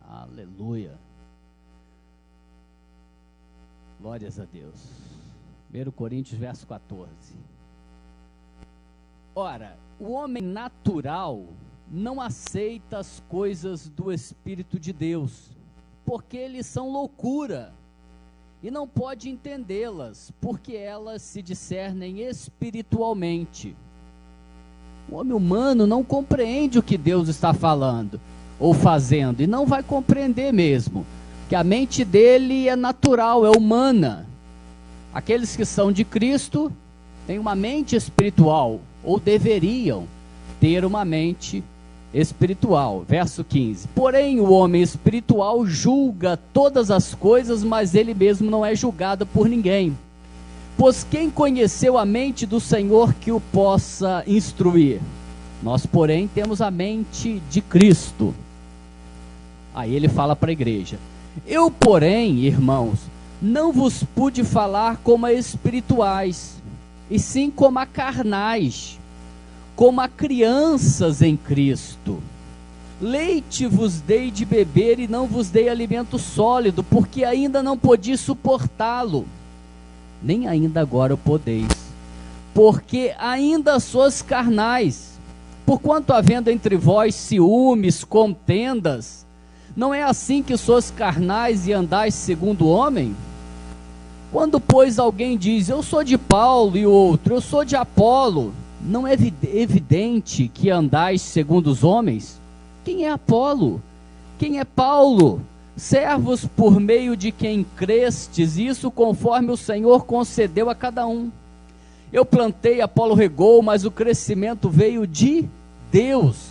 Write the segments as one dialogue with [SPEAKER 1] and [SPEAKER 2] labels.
[SPEAKER 1] Aleluia. Glórias a Deus. 1 Coríntios, verso 14. Ora, o homem natural não aceita as coisas do Espírito de Deus, porque eles são loucura, e não pode entendê-las, porque elas se discernem espiritualmente. O homem humano não compreende o que Deus está falando ou fazendo, e não vai compreender mesmo, que a mente dele é natural, é humana. Aqueles que são de Cristo têm uma mente espiritual, ou deveriam ter uma mente espiritual. Verso 15. Porém, o homem espiritual julga todas as coisas, mas ele mesmo não é julgado por ninguém. Pois quem conheceu a mente do Senhor que o possa instruir? Nós, porém, temos a mente de Cristo. Aí ele fala para a igreja: eu, porém, irmãos, não vos pude falar como a espirituais, e sim como a carnais, como a crianças em Cristo. Leite vos dei de beber e não vos dei alimento sólido, porque ainda não podeis suportá-lo, nem ainda agora o podeis, porque ainda sois carnais. Porquanto havendo entre vós ciúmes, contendas, não é assim que sois carnais e andais segundo o homem? Quando, pois, alguém diz, eu sou de Paulo, e o outro, eu sou de Apolo, não é evidente que andais segundo os homens? Quem é Apolo? Quem é Paulo? Servos por meio de quem crestes, isso conforme o Senhor concedeu a cada um. Eu plantei, Apolo regou, mas o crescimento veio de Deus.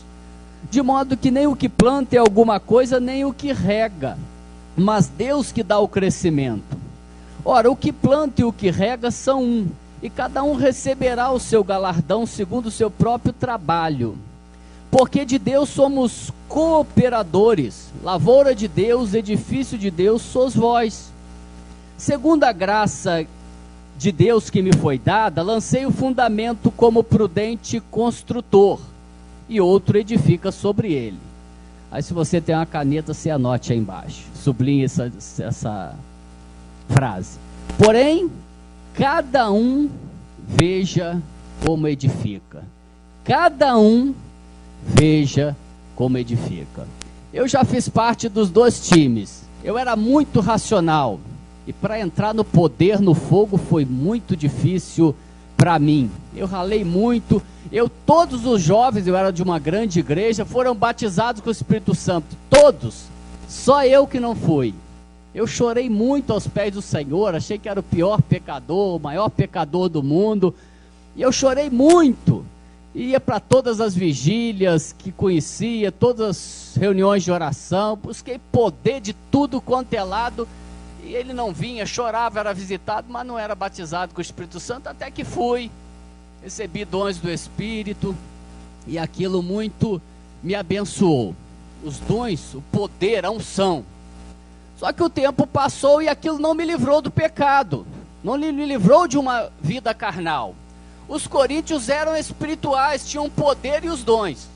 [SPEAKER 1] De modo que nem o que planta é alguma coisa, nem o que rega, mas Deus que dá o crescimento. Ora, o que planta e o que rega são um, e cada um receberá o seu galardão segundo o seu próprio trabalho. Porque de Deus somos cooperadores, lavoura de Deus, edifício de Deus sois vós. Segundo a graça de Deus que me foi dada, lancei o fundamento como prudente construtor, e outro edifica sobre ele. Aí, se você tem uma caneta, você anote aí embaixo, sublinhe essa frase. Porém, cada um veja como edifica. Cada um veja como edifica. Eu já fiz parte dos dois times. Eu era muito racional, e para entrar no poder, no fogo, foi muito difícil para mim. Eu ralei muito. Todos os jovens, eu era de uma grande igreja, foram batizados com o Espírito Santo. Todos. Só eu que não fui. Eu chorei muito aos pés do Senhor, achei que era o pior pecador, o maior pecador do mundo. E eu chorei muito. Ia para todas as vigílias que conhecia, todas as reuniões de oração, busquei poder de tudo quanto é lado, e ele não vinha, chorava, era visitado, mas não era batizado com o Espírito Santo, até que fui, recebi dons do Espírito, e aquilo muito me abençoou. Os dons, o poder, a unção. Só que o tempo passou e aquilo não me livrou do pecado, não me livrou de uma vida carnal. Os coríntios eram espirituais, tinham poder e os dons.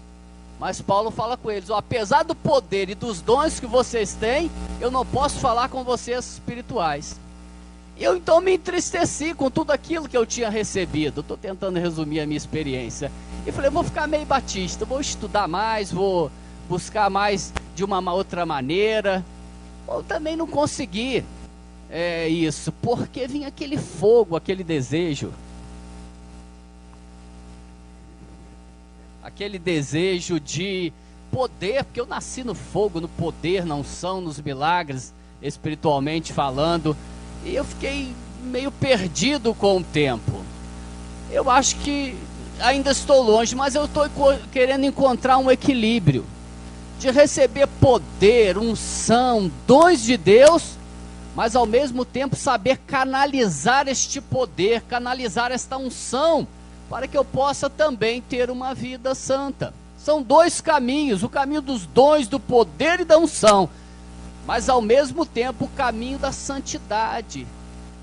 [SPEAKER 1] Mas Paulo fala com eles, apesar do poder e dos dons que vocês têm, eu não posso falar com vocês espirituais. E eu então me entristeci com tudo aquilo que eu tinha recebido. Estou tentando resumir a minha experiência. E falei, vou ficar meio batista, vou estudar mais, vou buscar mais de uma outra maneira. Eu também não consegui isso, porque vinha aquele fogo, aquele desejo. Aquele desejo de poder, porque eu nasci no fogo, no poder, na unção, nos milagres, espiritualmente falando, e eu fiquei meio perdido com o tempo. Eu acho que ainda estou longe, mas eu estou querendo encontrar um equilíbrio, de receber poder, unção, dons de Deus, mas ao mesmo tempo saber canalizar este poder, canalizar esta unção, para que eu possa também ter uma vida santa. São dois caminhos, o caminho dos dons, do poder e da unção, mas ao mesmo tempo o caminho da santidade,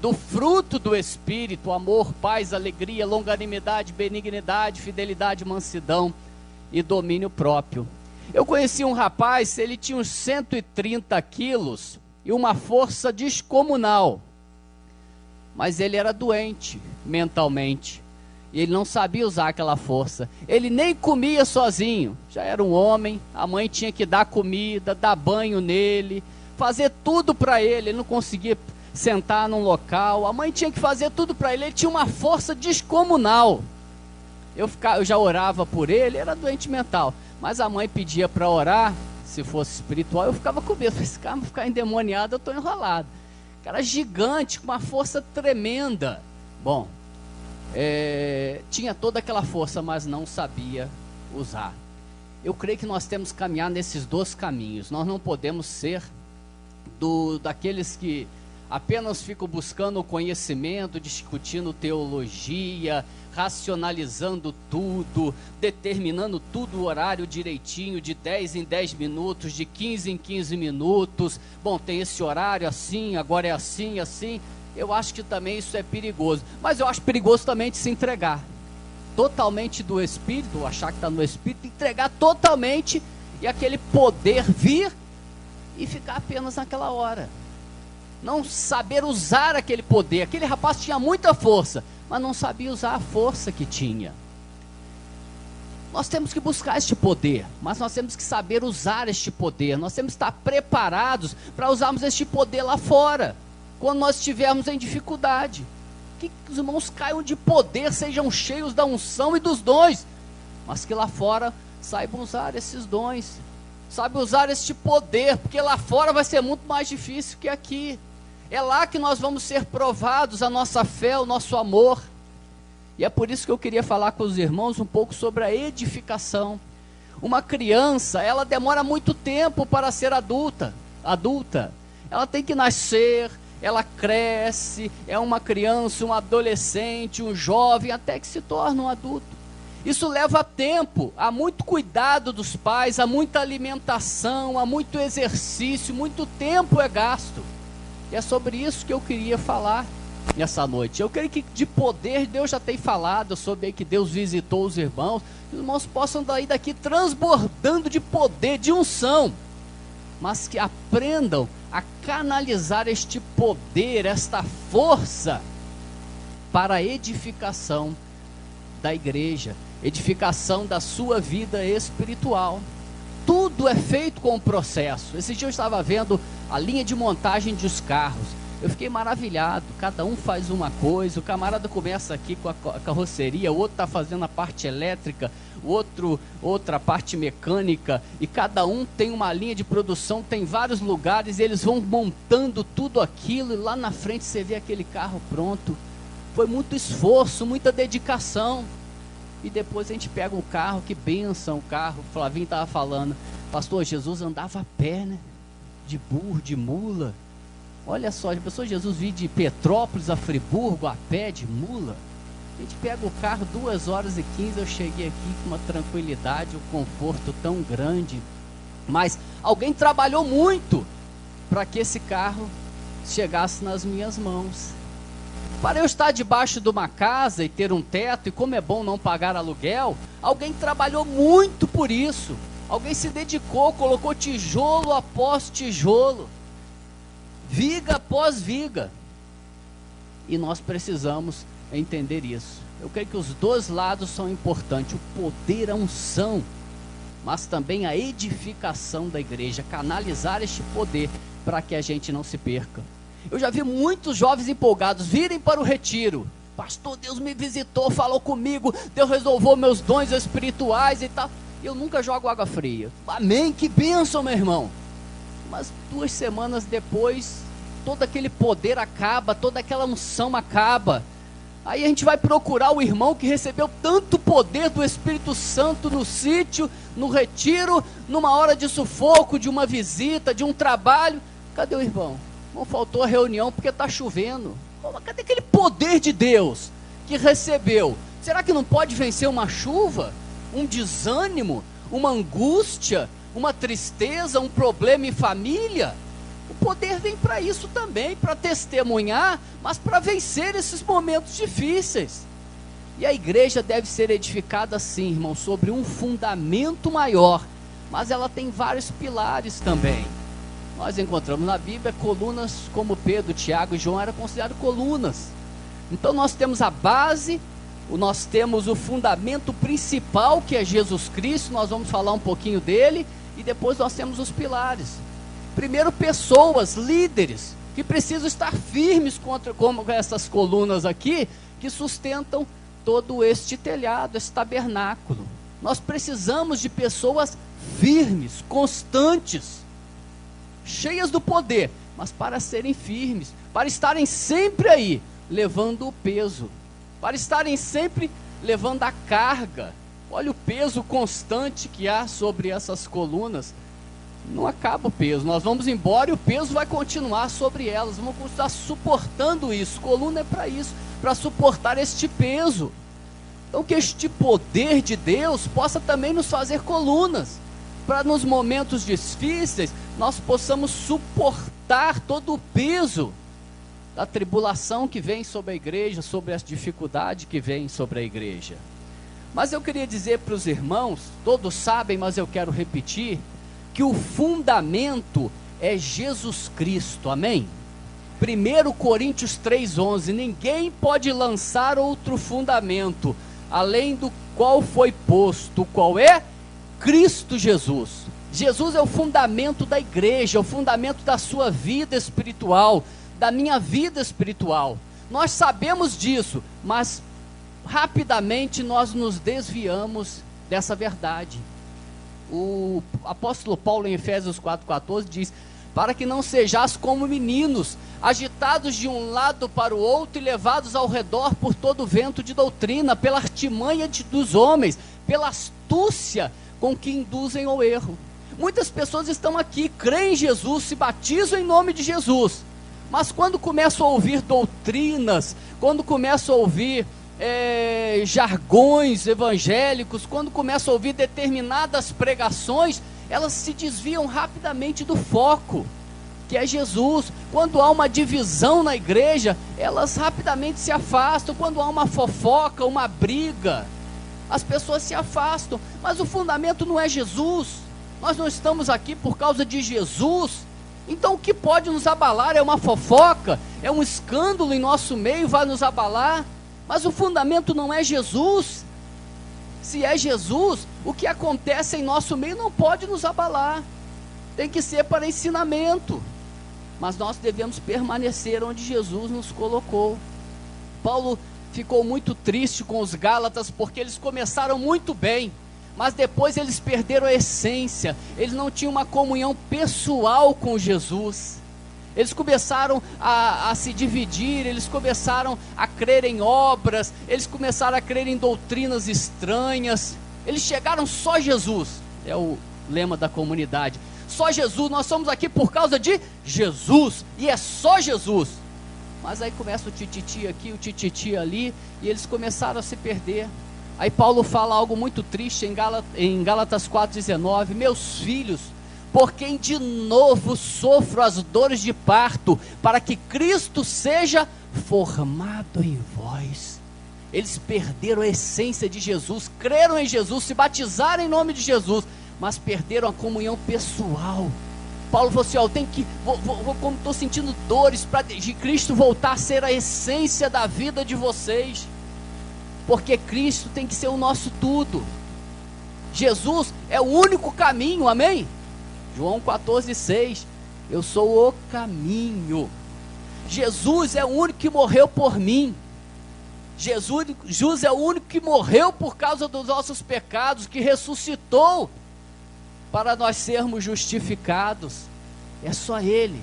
[SPEAKER 1] do fruto do Espírito: amor, paz, alegria, longanimidade, benignidade, fidelidade, mansidão e domínio próprio. Eu conheci um rapaz, ele tinha uns 130 quilos e uma força descomunal, mas ele era doente mentalmente, e ele não sabia usar aquela força. Ele nem comia sozinho, já era um homem, a mãe tinha que dar comida, dar banho nele, fazer tudo para ele, ele não conseguia sentar num local, a mãe tinha que fazer tudo para ele, ele tinha uma força descomunal. Eu já orava por ele, era doente mental, mas a mãe pedia para orar, se fosse espiritual, eu ficava com medo, esse cara ficar endemoniado, eu estou enrolado. Cara gigante, com uma força tremenda. Bom, tinha toda aquela força, mas não sabia usar. Eu creio que nós temos que caminhar nesses dois caminhos. Nós não podemos ser daqueles que apenas ficam buscando o conhecimento, discutindo teologia, racionalizando tudo, determinando tudo o horário direitinho, de 10 em 10 minutos, de 15 em 15 minutos. Bom, tem esse horário assim, agora é assim, assim. Eu acho que também isso é perigoso. Mas eu acho perigoso também de se entregar totalmente do Espírito, achar que está no Espírito, entregar totalmente e aquele poder vir e ficar apenas naquela hora. Não saber usar aquele poder. Aquele rapaz tinha muita força, mas não sabia usar a força que tinha. Nós temos que buscar este poder, mas nós temos que saber usar este poder. Nós temos que estar preparados para usarmos este poder lá fora, quando nós estivermos em dificuldade. Que os irmãos caiam de poder, sejam cheios da unção e dos dons, mas que lá fora saibam usar esses dons, saibam usar este poder, porque lá fora vai ser muito mais difícil que aqui. É lá que nós vamos ser provados, a nossa fé, o nosso amor. E é por isso que eu queria falar com os irmãos um pouco sobre a edificação. Uma criança, ela demora muito tempo para ser adulta. Ela tem que nascer, ela cresce, é uma criança, um adolescente, um jovem, até que se torna um adulto. Isso leva tempo, há muito cuidado dos pais, há muita alimentação, há muito exercício, muito tempo é gasto. E é sobre isso que eu queria falar nessa noite. Eu creio que de poder Deus já tem falado, sobre que Deus visitou os irmãos, que os irmãos possam sair daqui transbordando de poder, de unção, mas que aprendam a canalizar este poder, esta força, para a edificação da igreja, edificação da sua vida espiritual. Tudo é feito com um processo. Esse dia eu estava vendo a linha de montagem dos carros. Eu fiquei maravilhado. Cada um faz uma coisa. O camarada começa aqui com a carroceria, o outro está fazendo a parte elétrica, outra parte mecânica, e cada um tem uma linha de produção, tem vários lugares, e eles vão montando tudo aquilo, e lá na frente você vê aquele carro pronto. Foi muito esforço, muita dedicação. E depois a gente pega um carro, que bênção o carro. O Flavinho estava falando, pastor, Jesus andava a pé, né? De burro, de mula. Olha só, a pessoa, Jesus vir de Petrópolis a Friburgo a pé, de mula. A gente pega o carro, 2h15, eu cheguei aqui com uma tranquilidade, um conforto tão grande. Mas alguém trabalhou muito para que esse carro chegasse nas minhas mãos. Para eu estar debaixo de uma casa e ter um teto, e como é bom não pagar aluguel, alguém trabalhou muito por isso. Alguém se dedicou, colocou tijolo após tijolo, viga após viga. E nós precisamos entender isso. Eu creio que os dois lados são importantes. O poder, a unção, mas também a edificação da igreja. Canalizar este poder para que a gente não se perca. Eu já vi muitos jovens empolgados virem para o retiro. Pastor, Deus me visitou, falou comigo, Deus resolveu meus dons espirituais e tal. Eu nunca jogo água fria. Amém, que bênção, meu irmão. Mas 2 semanas depois, todo aquele poder acaba, toda aquela unção acaba. Aí a gente vai procurar o irmão que recebeu tanto poder do Espírito Santo no sítio, no retiro, numa hora de sufoco, de uma visita, de um trabalho. Cadê o irmão? Não faltou a reunião porque está chovendo. Cadê aquele poder de Deus que recebeu? Será que não pode vencer uma chuva? Um desânimo? Uma angústia? Uma tristeza? Um problema em família? O poder vem para isso também, para testemunhar, mas para vencer esses momentos difíceis. E a igreja deve ser edificada assim, irmão, sobre um fundamento maior, mas ela tem vários pilares também. Nós encontramos na Bíblia colunas como Pedro, Tiago e João eram considerados colunas. Então nós temos a base, nós temos o fundamento principal, que é Jesus Cristo, nós vamos falar um pouquinho dele, e depois nós temos os pilares. Primeiro, pessoas, líderes, que precisam estar firmes como essas colunas aqui, que sustentam todo este telhado, esse tabernáculo. Nós precisamos de pessoas firmes, constantes, cheias do poder, mas para serem firmes, para estarem sempre aí, levando o peso, para estarem sempre levando a carga. Olha o peso constante que há sobre essas colunas. Não acaba o peso, nós vamos embora e o peso vai continuar sobre elas, vamos continuar suportando isso. Coluna é para isso, para suportar este peso. Então que este poder de Deus possa também nos fazer colunas, para nos momentos difíceis nós possamos suportar todo o peso da tribulação que vem sobre a igreja, sobre as dificuldades que vem sobre a igreja. Mas eu queria dizer para os irmãos, todos sabem, mas eu quero repetir, que o fundamento é Jesus Cristo, amém? 1 Coríntios 3,11, ninguém pode lançar outro fundamento, além do qual foi posto, qual é? Cristo Jesus. Jesus é o fundamento da igreja, é o fundamento da sua vida espiritual, da minha vida espiritual. Nós sabemos disso, mas rapidamente nós nos desviamos dessa verdade. O apóstolo Paulo em Efésios 4,14 diz: para que não sejais como meninos, agitados de um lado para o outro e levados ao redor por todo vento de doutrina, pela artimanha dos homens, pela astúcia com que induzem ao erro. Muitas pessoas estão aqui, creem em Jesus, se batizam em nome de Jesus, mas quando começam a ouvir doutrinas, quando começam a ouvir jargões evangélicos, quando começam a ouvir determinadas pregações, elas se desviam rapidamente do foco, que é Jesus. Quando há uma divisão na igreja, elas rapidamente se afastam. Quando há uma fofoca, uma briga, as pessoas se afastam, mas o fundamento não é Jesus. Nós não estamos aqui por causa de Jesus. Então o que pode nos abalar é uma fofoca, é um escândalo em nosso meio, vai nos abalar, mas o fundamento não é Jesus. Se é Jesus, o que acontece em nosso meio não pode nos abalar, tem que ser para ensinamento, mas nós devemos permanecer onde Jesus nos colocou. Paulo ficou muito triste com os Gálatas, porque eles começaram muito bem, mas depois eles perderam a essência, eles não tinham uma comunhão pessoal com Jesus. Eles começaram a se dividir, eles começaram a crer em obras, eles começaram a crer em doutrinas estranhas. Eles chegaram só Jesus, é o lema da comunidade, só Jesus, nós somos aqui por causa de Jesus, e é só Jesus. Mas aí começa o tititi aqui, o tititi ali, e eles começaram a se perder. Aí Paulo fala algo muito triste em Gálatas 4,19, meus filhos, por quem de novo sofro as dores de parto, para que Cristo seja formado em vós. Eles perderam a essência de Jesus, creram em Jesus, se batizaram em nome de Jesus, mas perderam a comunhão pessoal. Paulo falou assim, eu tenho que, como estou sentindo dores, para de Cristo voltar a ser a essência da vida de vocês, porque Cristo tem que ser o nosso tudo. Jesus é o único caminho, amém? João 14,6, eu sou o caminho. Jesus é o único que morreu por mim. Jesus é o único que morreu por causa dos nossos pecados, que ressuscitou para nós sermos justificados. É só Ele.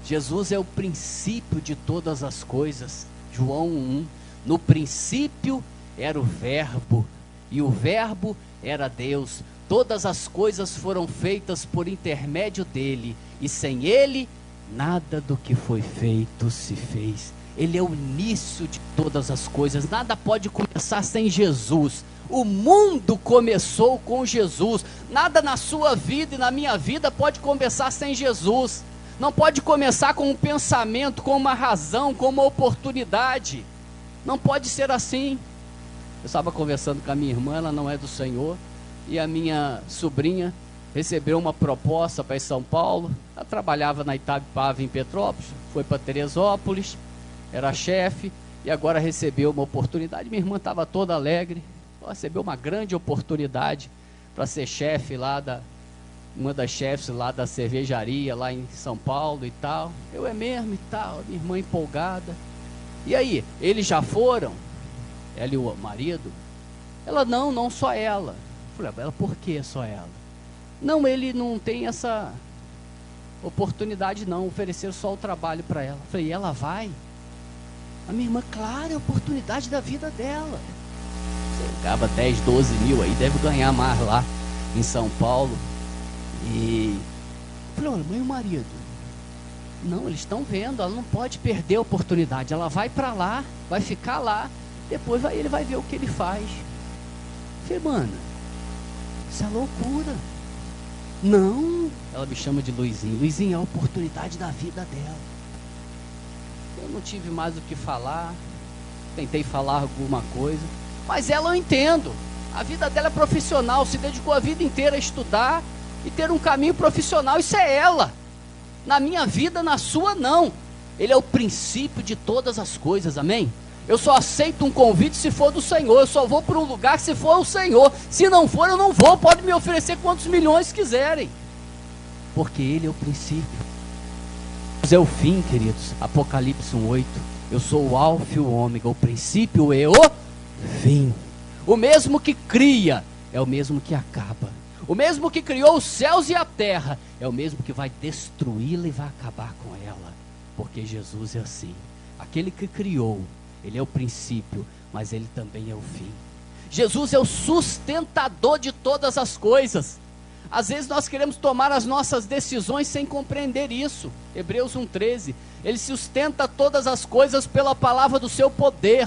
[SPEAKER 1] Jesus é o princípio de todas as coisas. João 1, no princípio era o verbo, e o verbo era Deus. Todas as coisas foram feitas por intermédio dele, e sem ele, nada do que foi feito se fez. Ele é o início de todas as coisas, nada pode começar sem Jesus. O mundo começou com Jesus, nada na sua vida e na minha vida pode começar sem Jesus. Não pode começar com um pensamento, com uma razão, com uma oportunidade. Não pode ser assim. Eu estava conversando com a minha irmã, ela não é do Senhor, e a minha sobrinha recebeu uma proposta para ir em São Paulo. Ela trabalhava na Itaipava, em Petrópolis, foi para Teresópolis, era chefe, e agora recebeu uma oportunidade. Minha irmã estava toda alegre, recebeu uma grande oportunidade para ser chefe lá uma das chefes lá da cervejaria lá em São Paulo e tal. Eu é mesmo e tal, minha irmã empolgada. E aí, eles já foram? Ela e o marido? Ela, não só ela. Eu falei, ela, por que só ela? Não, ele não tem essa oportunidade não, ofereceram só o trabalho para ela. Eu falei, e ela vai? A minha irmã, claro, é a oportunidade da vida dela. Você ganhava 10, 12 mil aí, deve ganhar mais lá em São Paulo. E eu falei, olha, mãe e o marido? Não, eles estão vendo, ela não pode perder a oportunidade. Ela vai para lá, vai ficar lá, depois ele vai ver o que ele faz. Eu falei, mano, isso é loucura. Não, ela me chama de Luizinho. Luizinho, é a oportunidade da vida dela. Eu não tive mais o que falar, tentei falar alguma coisa, mas ela eu entendo. A vida dela é profissional, se dedicou a vida inteira a estudar e ter um caminho profissional, isso é ela. Na minha vida, na sua não. Ele é o princípio de todas as coisas, amém? Eu só aceito um convite se for do Senhor, eu só vou para um lugar se for o Senhor. Se não for, eu não vou, pode me oferecer quantos milhões quiserem, porque Ele é o princípio. É o fim, queridos. Apocalipse 1:8. Eu sou o alfa e o ômega, o princípio e o fim. O mesmo que cria é o mesmo que acaba. O mesmo que criou os céus e a terra é o mesmo que vai destruí-la e vai acabar com ela, porque Jesus é assim. Aquele que criou, Ele é o princípio, mas Ele também é o fim. Jesus é o sustentador de todas as coisas. Às vezes nós queremos tomar as nossas decisões sem compreender isso. Hebreus 1:13. Ele sustenta todas as coisas pela palavra do seu poder.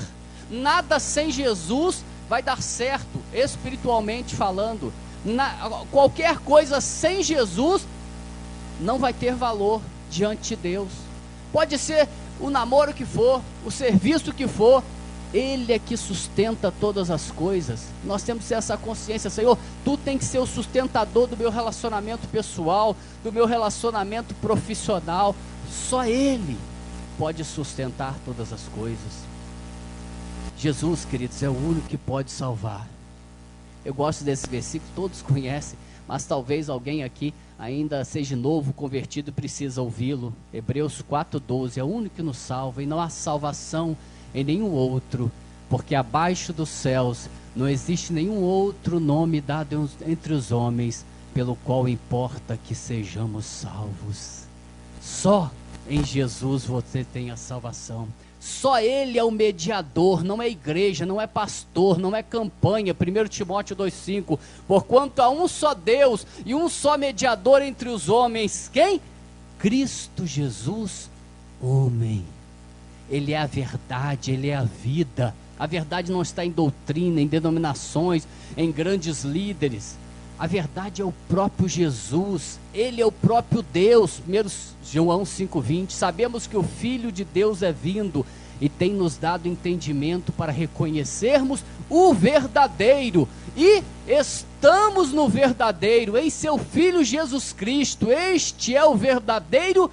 [SPEAKER 1] Nada sem Jesus vai dar certo, espiritualmente falando. Qualquer coisa sem Jesus não vai ter valor diante de Deus. Pode ser o namoro que for, o serviço que for, Ele é que sustenta todas as coisas. Nós temos que ter essa consciência, Senhor, Tu tem que ser o sustentador do meu relacionamento pessoal, do meu relacionamento profissional. Só Ele pode sustentar todas as coisas. Jesus, queridos, é o único que pode salvar. Eu gosto desse versículo, todos conhecem, mas talvez alguém aqui ainda seja novo, convertido e precisa ouvi-lo. Hebreus 4:12, é o único que nos salva, e não há salvação em nenhum outro, porque abaixo dos céus não existe nenhum outro nome dado entre os homens, pelo qual importa que sejamos salvos. Só em Jesus você tem a salvação. Só Ele é o mediador, não é igreja, não é pastor, não é campanha. 1 Timóteo 2,5. Porquanto há um só Deus e um só mediador entre os homens. Quem? Cristo Jesus, homem. Ele é a verdade, Ele é a vida. A verdade não está em doutrina, em denominações, em grandes líderes. A verdade é o próprio Jesus. Ele é o próprio Deus. 1 João 5,20. Sabemos que o Filho de Deus é vindo e tem nos dado entendimento para reconhecermos o verdadeiro. E estamos no verdadeiro, em seu Filho Jesus Cristo. Este é o verdadeiro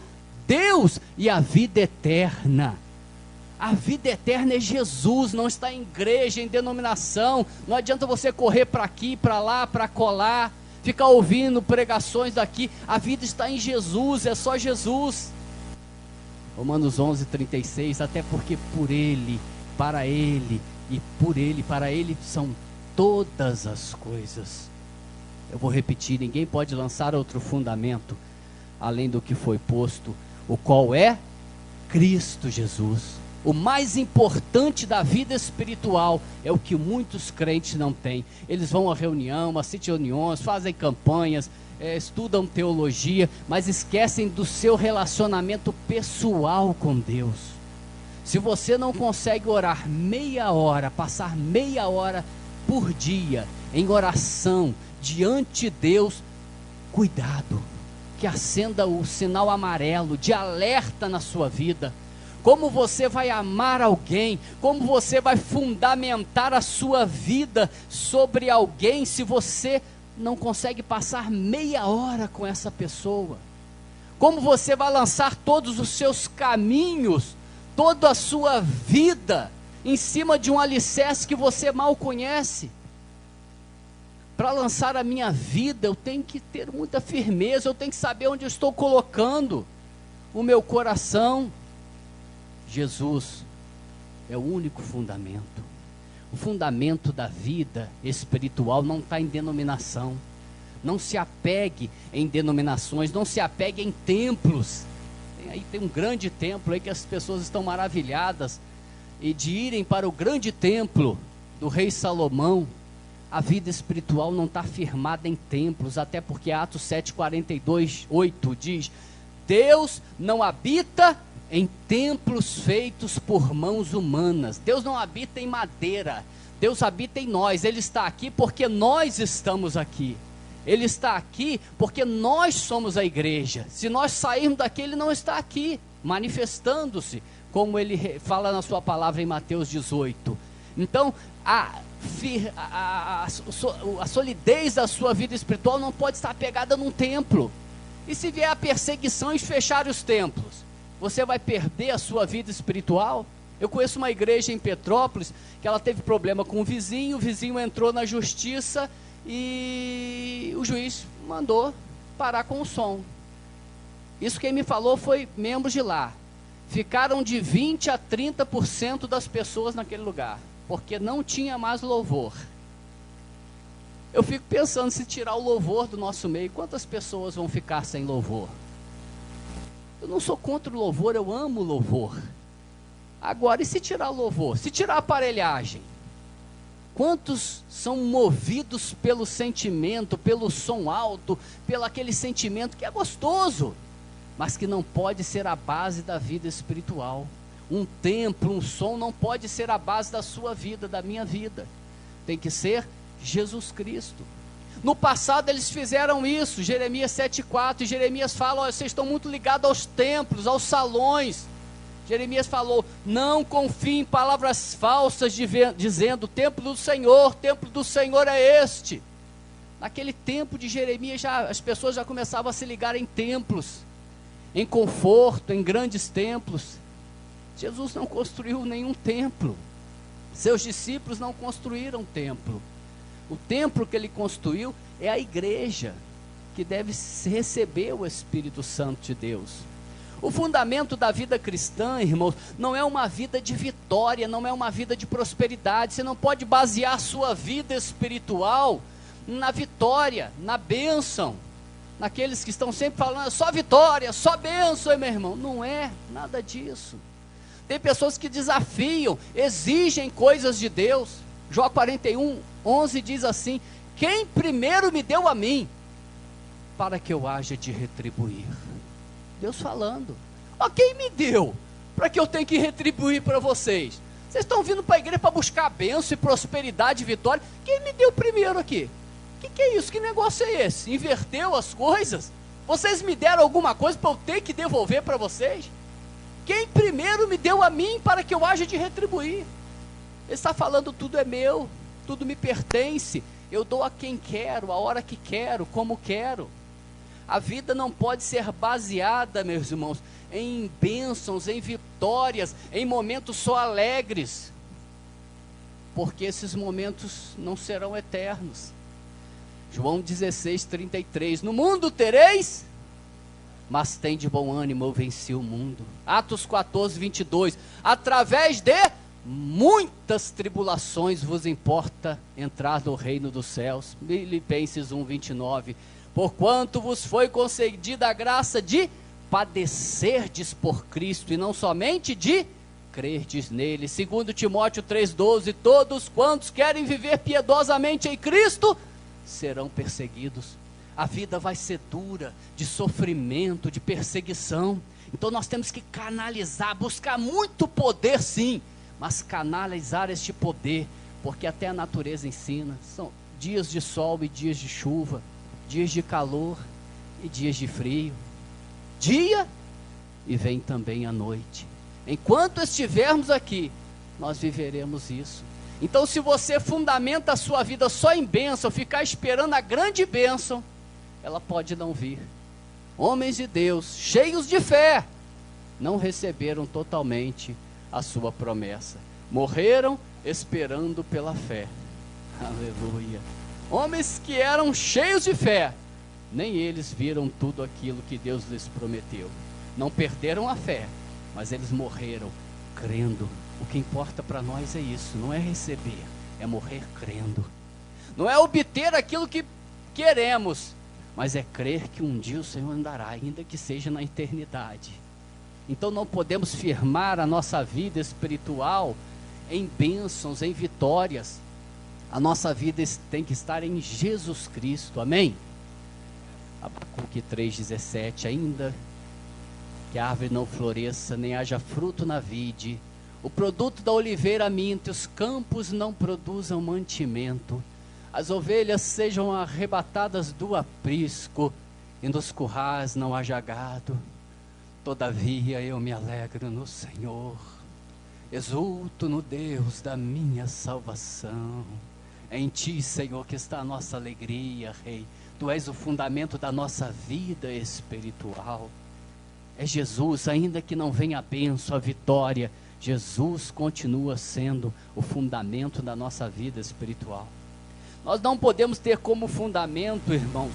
[SPEAKER 1] Deus e a vida eterna. A vida eterna é Jesus, não está em igreja, em denominação. Não adianta você correr para aqui, para lá, para colar, ficar ouvindo pregações daqui. A vida está em Jesus, é só Jesus. Romanos 11:36, até porque por Ele, para Ele e por Ele, para Ele são todas as coisas. Eu vou repetir, ninguém pode lançar outro fundamento além do que foi posto, o qual é Cristo Jesus. O mais importante da vida espiritual é o que muitos crentes não têm. Eles vão a reunião, assistem reuniões, fazem campanhas, estudam teologia, mas esquecem do seu relacionamento pessoal com Deus. Se você não consegue orar meia hora, passar meia hora por dia em oração diante de Deus, cuidado, que acenda o sinal amarelo de alerta na sua vida. Como você vai amar alguém, como você vai fundamentar a sua vida sobre alguém se você não consegue passar meia hora com essa pessoa? Como você vai lançar todos os seus caminhos, toda a sua vida em cima de um alicerce que você mal conhece? Para lançar a minha vida, eu tenho que ter muita firmeza, eu tenho que saber onde eu estou colocando o meu coração. Jesus é o único fundamento. O fundamento da vida espiritual não está em denominação. Não se apegue em denominações, não se apegue em templos. Tem um grande templo aí que as pessoas estão maravilhadas, e de irem para o grande templo do rei Salomão. A vida espiritual não está firmada em templos, até porque Atos 7:42, 8 diz: Deus não habita em templos feitos por mãos humanas. Deus não habita em madeira, Deus habita em nós. Ele está aqui porque nós estamos aqui. Ele está aqui porque nós somos a igreja. Se nós sairmos daqui, Ele não está aqui, manifestando-se, como Ele fala na sua palavra em Mateus 18. Então, a solidez da sua vida espiritual não pode estar pegada num templo. E se vier a perseguição e fechar os templos, você vai perder a sua vida espiritual? Eu conheço uma igreja em Petrópolis, que ela teve problema com o vizinho entrou na justiça e o juiz mandou parar com o som. Isso quem me falou foi membros de lá. Ficaram de 20% a 30% das pessoas naquele lugar, porque não tinha mais louvor. Eu fico pensando, se tirar o louvor do nosso meio, quantas pessoas vão ficar sem louvor? Eu não sou contra o louvor, eu amo o louvor. Agora, e se tirar o louvor? Se tirar a aparelhagem? Quantos são movidos pelo sentimento, pelo som alto, pelo aquele sentimento que é gostoso, mas que não pode ser a base da vida espiritual? Um templo, um som não pode ser a base da sua vida, da minha vida. Tem que ser Jesus Cristo. No passado eles fizeram isso. Jeremias 7:4, e Jeremias fala: olha, vocês estão muito ligados aos templos, aos salões. Jeremias falou: não confiem em palavras falsas, dizendo: templo do Senhor é este. Naquele tempo de Jeremias, as pessoas já começavam a se ligar em templos, em conforto, em grandes templos. Jesus não construiu nenhum templo, seus discípulos não construíram templo. O templo que ele construiu é a igreja, que deve receber o Espírito Santo de Deus. O fundamento da vida cristã, irmãos, não é uma vida de vitória, não é uma vida de prosperidade. Você não pode basear sua vida espiritual na vitória, na bênção, naqueles que estão sempre falando só vitória, só bênção, meu irmão. Não é nada disso. Tem pessoas que desafiam, exigem coisas de Deus. Jó 41:11 diz assim: quem primeiro me deu a mim, para que eu haja de retribuir? Deus falando: ó, quem me deu, para que eu tenha que retribuir para vocês? Vocês estão vindo para a igreja para buscar bênção e prosperidade e vitória. Quem me deu primeiro aqui? Que é isso? Que negócio é esse? Inverteu as coisas? Vocês me deram alguma coisa para eu ter que devolver para vocês? Quem primeiro me deu a mim, para que eu haja de retribuir? Ele está falando: tudo é meu, tudo me pertence, eu dou a quem quero, a hora que quero, como quero. A vida não pode ser baseada, meus irmãos, em bênçãos, em vitórias, em momentos só alegres, porque esses momentos não serão eternos. João 16:33, no mundo tereis, mas tem de bom ânimo, eu venci o mundo. Atos 14:22, através de muitas tribulações vos importa entrar no reino dos céus. Filipenses 1:29, porquanto vos foi concedida a graça de padecerdes por Cristo, e não somente de crerdes nele. 2 Timóteo 3:12, todos quantos querem viver piedosamente em Cristo serão perseguidos. A vida vai ser dura, de sofrimento, de perseguição. Então nós temos que canalizar, buscar muito poder, sim, mas canalizar este poder, porque até a natureza ensina. São dias de sol e dias de chuva, dias de calor. e dias de frio, dia e vem também a noite. Enquanto estivermos aqui, nós viveremos isso. Então, se você fundamenta a sua vida só em bênção, ficar esperando a grande bênção, ela pode não vir. Homens de Deus, cheios de fé, não receberam totalmente a sua promessa. Morreram esperando pela fé. Aleluia. Homens que eram cheios de fé, nem eles viram tudo aquilo que Deus lhes prometeu. Não perderam a fé, mas eles morreram crendo. O que importa para nós é isso, não é receber, é morrer crendo. Não é obter aquilo que queremos, mas é crer que um dia o Senhor andará, ainda que seja na eternidade. Então não podemos firmar a nossa vida espiritual em bênçãos, em vitórias. A nossa vida tem que estar em Jesus Cristo, amém? Abacuque 3,17, ainda que a árvore não floresça, nem haja fruto na vide, o produto da oliveira minta, os campos não produzam mantimento, as ovelhas sejam arrebatadas do aprisco, e nos currais não haja gado, todavia eu me alegro no Senhor, exulto no Deus da minha salvação. É em Ti, Senhor, que está a nossa alegria, Rei. Tu és o fundamento da nossa vida espiritual. É Jesus, ainda que não venha a bênção, a vitória, Jesus continua sendo o fundamento da nossa vida espiritual. Nós não podemos ter como fundamento, irmão,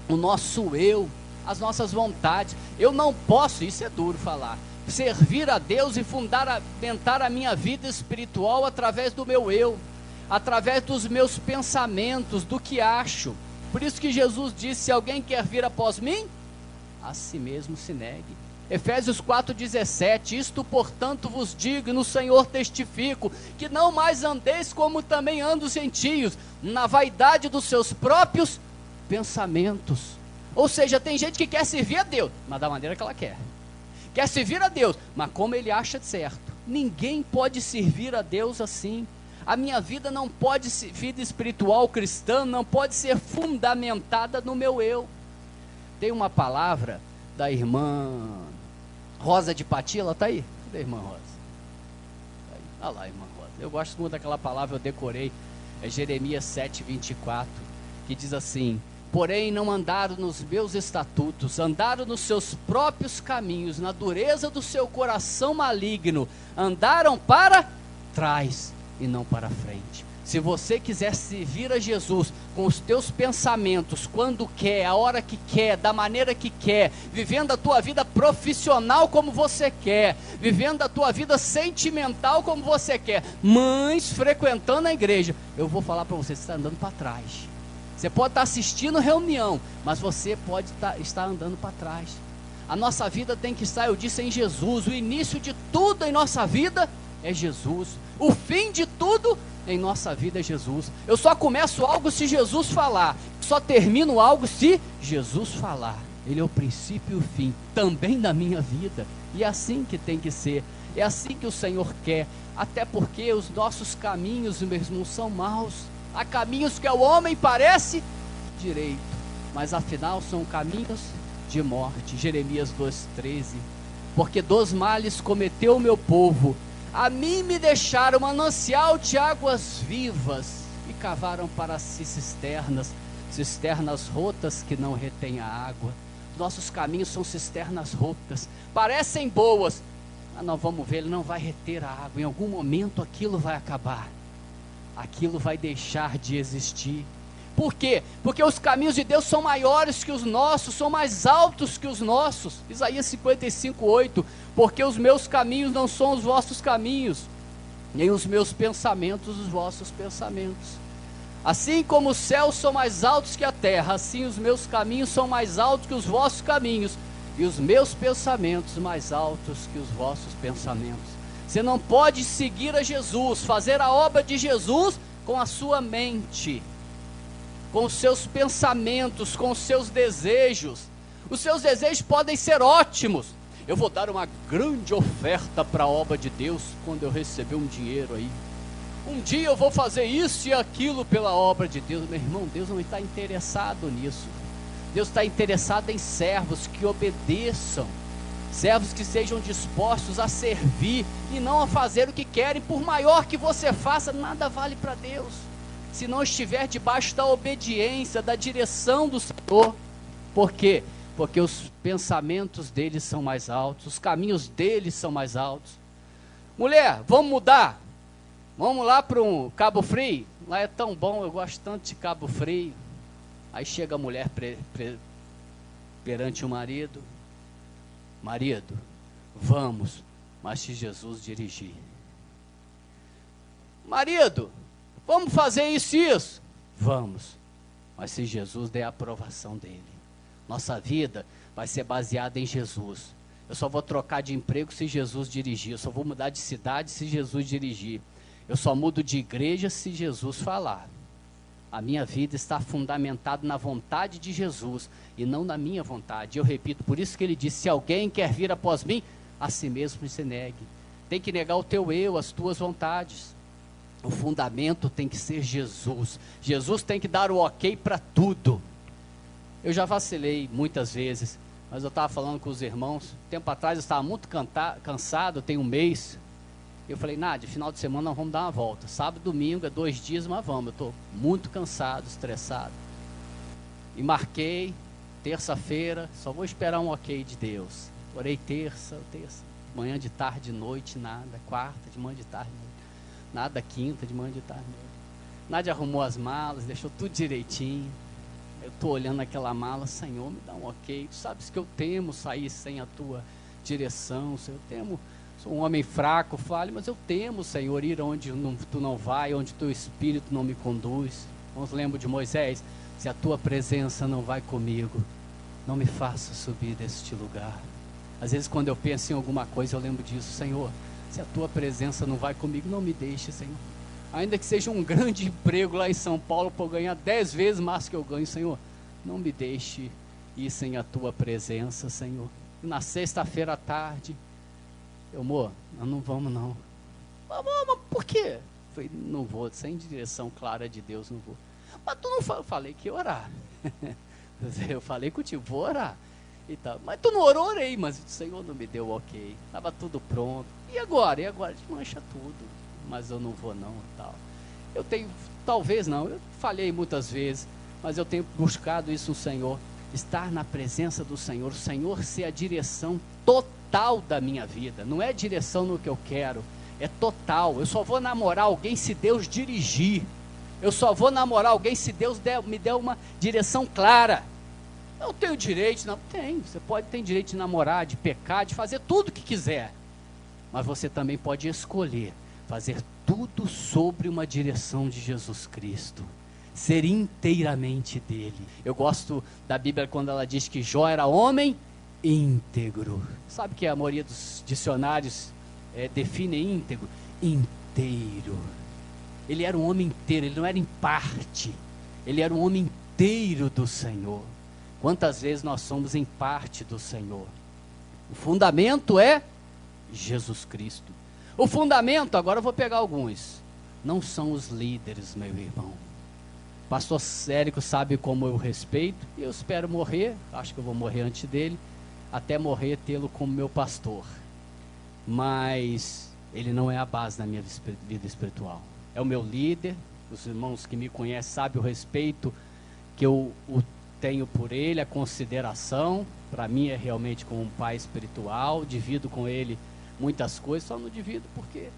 [SPEAKER 1] o nosso eu, as nossas vontades. Eu não posso, isso é duro falar, servir a Deus e fundamentar a minha vida espiritual através do meu eu, através dos meus pensamentos, do que acho. Por isso que Jesus disse: se alguém quer vir após mim, a si mesmo se negue. Efésios 4,17, isto portanto vos digo, e no Senhor testifico, que não mais andeis como também andam os gentios, na vaidade dos seus próprios pensamentos. Ou seja, tem gente que quer servir a Deus, mas da maneira que ela quer. Quer servir a Deus, mas como ele acha certo. Ninguém pode servir a Deus assim. A minha vida não pode ser, vida espiritual cristã, não pode ser fundamentada no meu eu. Tem uma palavra da irmã Rosa de Pati, ela está aí? Cadê a irmã Rosa? Tá aí. Olha lá, irmã Rosa. Eu gosto muito daquela palavra, eu decorei. É Jeremias 7,24, que diz assim: porém não andaram nos meus estatutos, andaram nos seus próprios caminhos, na dureza do seu coração maligno, andaram para trás e não para frente. Se você quiser servir a Jesus com os teus pensamentos, quando quer, a hora que quer, da maneira que quer, vivendo a tua vida profissional como você quer, vivendo a tua vida sentimental como você quer, mas frequentando a igreja, eu vou falar para você está andando para trás. Você pode estar assistindo reunião, mas você pode estar andando para trás. A nossa vida tem que estar, eu disse, em Jesus. O início de tudo em nossa vida é Jesus. O fim de tudo em nossa vida é Jesus. Eu só começo algo se Jesus falar, só termino algo se Jesus falar. Ele é o princípio e o fim também da minha vida, e é assim que tem que ser, é assim que o Senhor quer, até porque os nossos caminhos, meus irmãos, são maus. Há caminhos que ao homem parece direito, mas afinal são caminhos de morte. Jeremias 2,13, porque dos males cometeu o meu povo, a mim me deixaram manancial de águas vivas, e cavaram para si cisternas rotas que não retêm a água. Nossos caminhos são cisternas rotas, parecem boas, mas nós vamos ver, ele não vai reter a água, em algum momento aquilo vai acabar, aquilo vai deixar de existir. Por quê? Porque os caminhos de Deus são maiores que os nossos, são mais altos que os nossos. Isaías 55,8, porque os meus caminhos não são os vossos caminhos, nem os meus pensamentos os vossos pensamentos. Assim como os céus são mais altos que a terra, assim os meus caminhos são mais altos que os vossos caminhos, e os meus pensamentos mais altos que os vossos pensamentos. Você não pode seguir a Jesus, fazer a obra de Jesus com a sua mente, com os seus pensamentos, com os seus desejos. Os seus desejos podem ser ótimos. Eu vou dar uma grande oferta para a obra de Deus quando eu receber um dinheiro aí. Um dia eu vou fazer isso e aquilo pela obra de Deus. Meu irmão, Deus não está interessado nisso. Deus está interessado em servos que obedeçam, servos que sejam dispostos a servir e não a fazer o que querem. Por maior que você faça, nada vale para Deus se não estiver debaixo da obediência, da direção do Senhor. Por quê? Porque os pensamentos deles são mais altos, os caminhos deles são mais altos. Mulher, vamos mudar? Vamos lá para um Cabo Frio? Lá é tão bom, eu gosto tanto de Cabo Frio. Aí chega a mulher perante o marido: marido, vamos, mas se Jesus dirigir. Marido, vamos fazer isso e isso? Vamos, mas se Jesus der a aprovação dele. Nossa vida vai ser baseada em Jesus. Eu só vou trocar de emprego se Jesus dirigir. Eu só vou mudar de cidade se Jesus dirigir. Eu só mudo de igreja se Jesus falar. A minha vida está fundamentada na vontade de Jesus e não na minha vontade. Eu repito, por isso que ele disse: se alguém quer vir após mim, a si mesmo se negue. Tem que negar o teu eu, as tuas vontades. O fundamento tem que ser Jesus. Jesus tem que dar o ok para tudo. Eu já vacilei muitas vezes, mas eu estava falando com os irmãos. Tempo atrás eu estava muito cansado, tem um mês. Eu falei: Nádia, final de semana nós vamos dar uma volta. Sábado, domingo, é 2 dias, mas vamos. Eu estou muito cansado, estressado. E marquei, terça-feira, só vou esperar um ok de Deus. Orei terça, manhã, de tarde, de noite, nada. Quarta, de manhã, de tarde, de noite. Nada, quinta, de manhã, de tarde, de noite. Nádia arrumou as malas, deixou tudo direitinho. Eu estou olhando aquela mala: Senhor, me dá um ok. Tu sabes que eu temo sair sem a tua direção, Senhor, eu temo. Sou um homem fraco, falho, mas eu temo, Senhor, ir onde tu não vai, onde teu Espírito não me conduz. Vamos lembrar de Moisés: se a tua presença não vai comigo, não me faça subir deste lugar. Às vezes quando eu penso em alguma coisa, eu lembro disso: Senhor, se a tua presença não vai comigo, não me deixe, Senhor. Ainda que seja um grande emprego lá em São Paulo, para eu ganhar 10 vezes mais que eu ganho, Senhor, não me deixe ir sem a tua presença, Senhor. E na sexta-feira à tarde, amor, nós não vamos não. Mas por quê? Eu falei: não vou, sem direção clara de Deus, não vou. Mas tu não falou? Eu falei que ia orar. Eu falei contigo, vou orar. E tal. Mas tu não orou? Orei, mas o Senhor não me deu ok. Estava tudo pronto. E agora? E agora? Desmancha tudo. Mas eu não vou não, tal. Eu tenho, talvez não, eu falhei muitas vezes, mas eu tenho buscado isso no Senhor. Estar na presença do Senhor, o Senhor ser a direção total da minha vida. Não é direção no que eu quero, é total. Eu só vou namorar alguém se Deus dirigir. Eu só vou namorar alguém se Deus me der uma direção clara. Eu tenho direito, não tem. Você ter direito de namorar, de pecar, de fazer tudo o que quiser. Mas você também pode escolher fazer tudo sobre uma direção de Jesus Cristo. Ser inteiramente dele. Eu gosto da Bíblia quando ela diz que Jó era homem íntegro. Sabe que a maioria dos dicionários define íntegro? Inteiro. Ele era um homem inteiro, ele não era em parte. Ele era um homem inteiro do Senhor. Quantas vezes nós somos em parte do Senhor? O fundamento é Jesus Cristo. O fundamento, agora eu vou pegar alguns, não são os líderes, meu irmão. Pastor Sérico sabe como eu respeito, e eu espero morrer, acho que eu vou morrer antes dele, até morrer tê-lo como meu pastor. Mas ele não é a base da minha vida espiritual. É o meu líder, os irmãos que me conhecem sabem o respeito que eu tenho por ele, a consideração. Para mim é realmente como um pai espiritual, divido com ele muitas coisas, só não divido porque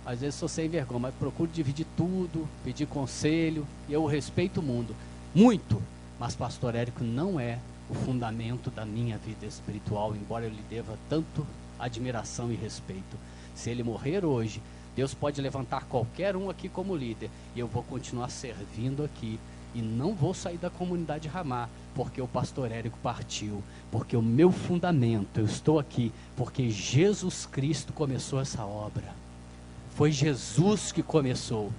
[SPEAKER 1] às vezes sou sem vergonha, mas procuro dividir tudo, pedir conselho, e eu respeito o mundo, muito, mas pastor Érico não é o fundamento da minha vida espiritual, embora eu lhe deva tanto admiração e respeito. Se ele morrer hoje, Deus pode levantar qualquer um aqui como líder, e eu vou continuar servindo aqui, e não vou sair da comunidade Ramá, porque o pastor Érico partiu, porque o meu fundamento, eu estou aqui, porque Jesus Cristo começou essa obra, foi Jesus que começou,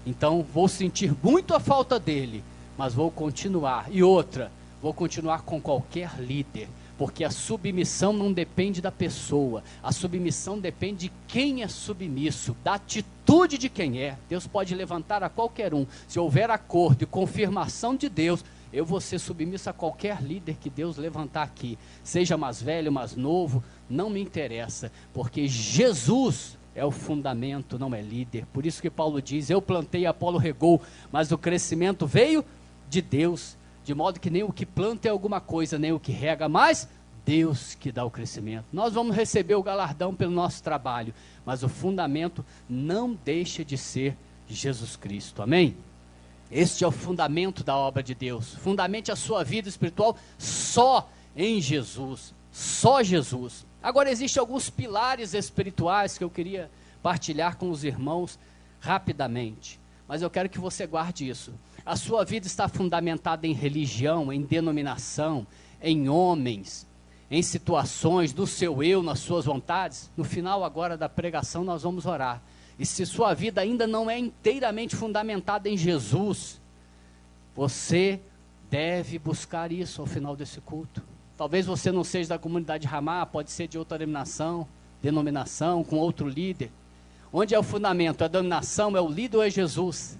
[SPEAKER 1] então vou sentir muito a falta dele, mas vou continuar. E outra, vou continuar com qualquer líder, porque a submissão não depende da pessoa, a submissão depende de quem é submisso, da atitude de quem é. Deus pode levantar a qualquer um, se houver acordo e confirmação de Deus, Eu vou ser submisso a qualquer líder que Deus levantar aqui, seja mais velho, mais novo, não me interessa, porque Jesus é o fundamento, não é líder. Por isso que Paulo diz, eu plantei, Apolo regou, mas o crescimento veio de Deus, de modo que nem o que planta é alguma coisa, nem o que rega, mas Deus que dá o crescimento. Nós vamos receber o galardão pelo nosso trabalho, mas o fundamento não deixa de ser Jesus Cristo, amém? Este é o fundamento da obra de Deus. Fundamente a sua vida espiritual só em Jesus, só Jesus. Agora existem alguns pilares espirituais que eu queria partilhar com os irmãos rapidamente, mas eu quero que você guarde isso. A sua vida está fundamentada em religião, em denominação, em homens, em situações do seu eu, nas suas vontades? No final agora da pregação nós vamos orar. E se sua vida ainda não é inteiramente fundamentada em Jesus, você deve buscar isso ao final desse culto. Talvez você não seja da comunidade Ramá, pode ser de outra denominação, com outro líder. Onde é o fundamento? A denominação, é o líder ou é Jesus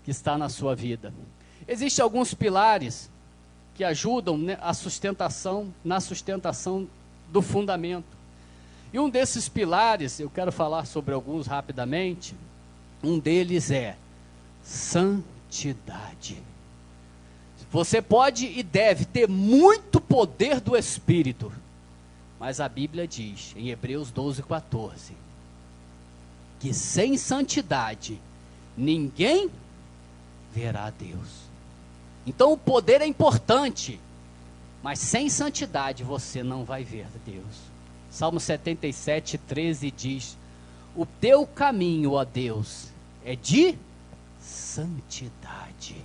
[SPEAKER 1] que está na sua vida? Existem alguns pilares que ajudam, né, na sustentação do fundamento. E um desses pilares, eu quero falar sobre alguns rapidamente, um deles é santidade. Você pode e deve ter muito poder do Espírito, mas a Bíblia diz, em Hebreus 12:14, que sem santidade, ninguém verá a Deus. Então o poder é importante, mas sem santidade você não vai ver a Deus. Salmo 77:13 diz, o teu caminho, ó Deus, é de santidade.